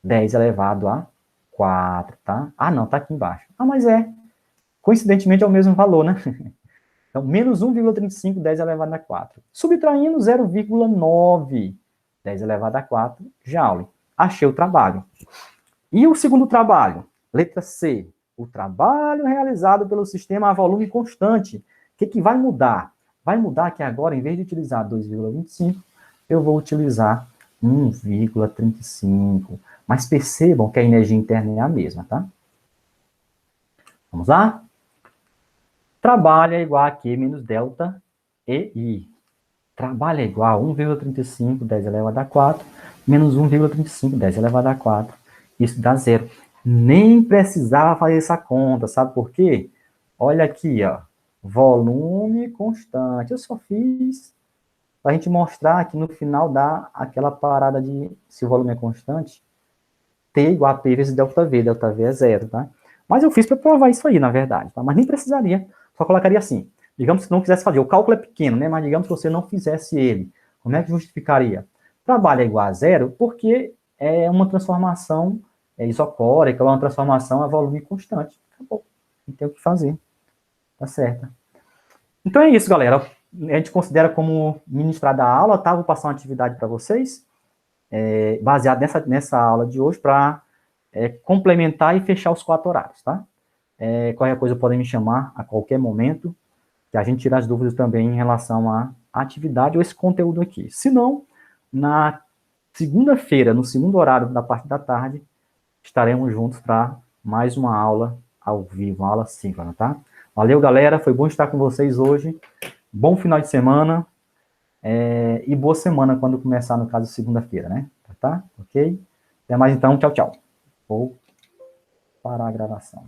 S1: 10 elevado a 4, tá? Ah, não, tá aqui embaixo. Ah, mas coincidentemente é o mesmo valor, né? Então, menos 1,35, 10 elevado a 4. Subtraindo 0,9, 10 elevado a 4, joule. Achei o trabalho. E o segundo trabalho? Letra C. O trabalho realizado pelo sistema a volume constante. O que vai mudar? Vai mudar que agora, em vez de utilizar 2,25, eu vou utilizar 1,35. Mas percebam que a energia interna é a mesma, tá? Vamos lá? Trabalho é igual a Q menos delta EI. Trabalho é igual a 1,35, 10 elevado a 4, menos 1,35, 10 elevado a 4. Isso dá zero. Nem precisava fazer essa conta, sabe por quê? Olha aqui, ó. Volume constante. Eu só fiz para a gente mostrar que no final dá aquela parada de, se o volume é constante, T igual a P vezes delta V é zero, tá? Mas eu fiz para provar isso aí, na verdade, tá? Mas nem precisaria, só colocaria assim. Digamos que não quisesse fazer, o cálculo é pequeno, né? Mas digamos que você não fizesse ele. Como é que justificaria? Trabalho é igual a zero porque é uma transformação isocórica, ou uma transformação a volume constante. Acabou. Não tem o que fazer. Tá certo. Então é isso, galera. A gente considera como ministrada a aula, tá? Vou passar uma atividade para vocês, baseado nessa aula de hoje, para complementar e fechar os 4 horários, tá? Qualquer coisa podem me chamar a qualquer momento, que a gente tira as dúvidas também em relação à atividade ou esse conteúdo aqui. Se não, na segunda-feira, no segundo horário da parte da tarde, estaremos juntos para mais uma aula ao vivo, uma aula síncrona, tá? Valeu, galera, foi bom estar com vocês hoje. Bom final de semana e boa semana quando começar, no caso, segunda-feira, né? Tá? Ok? Até mais então, tchau, tchau. Vou parar a gravação.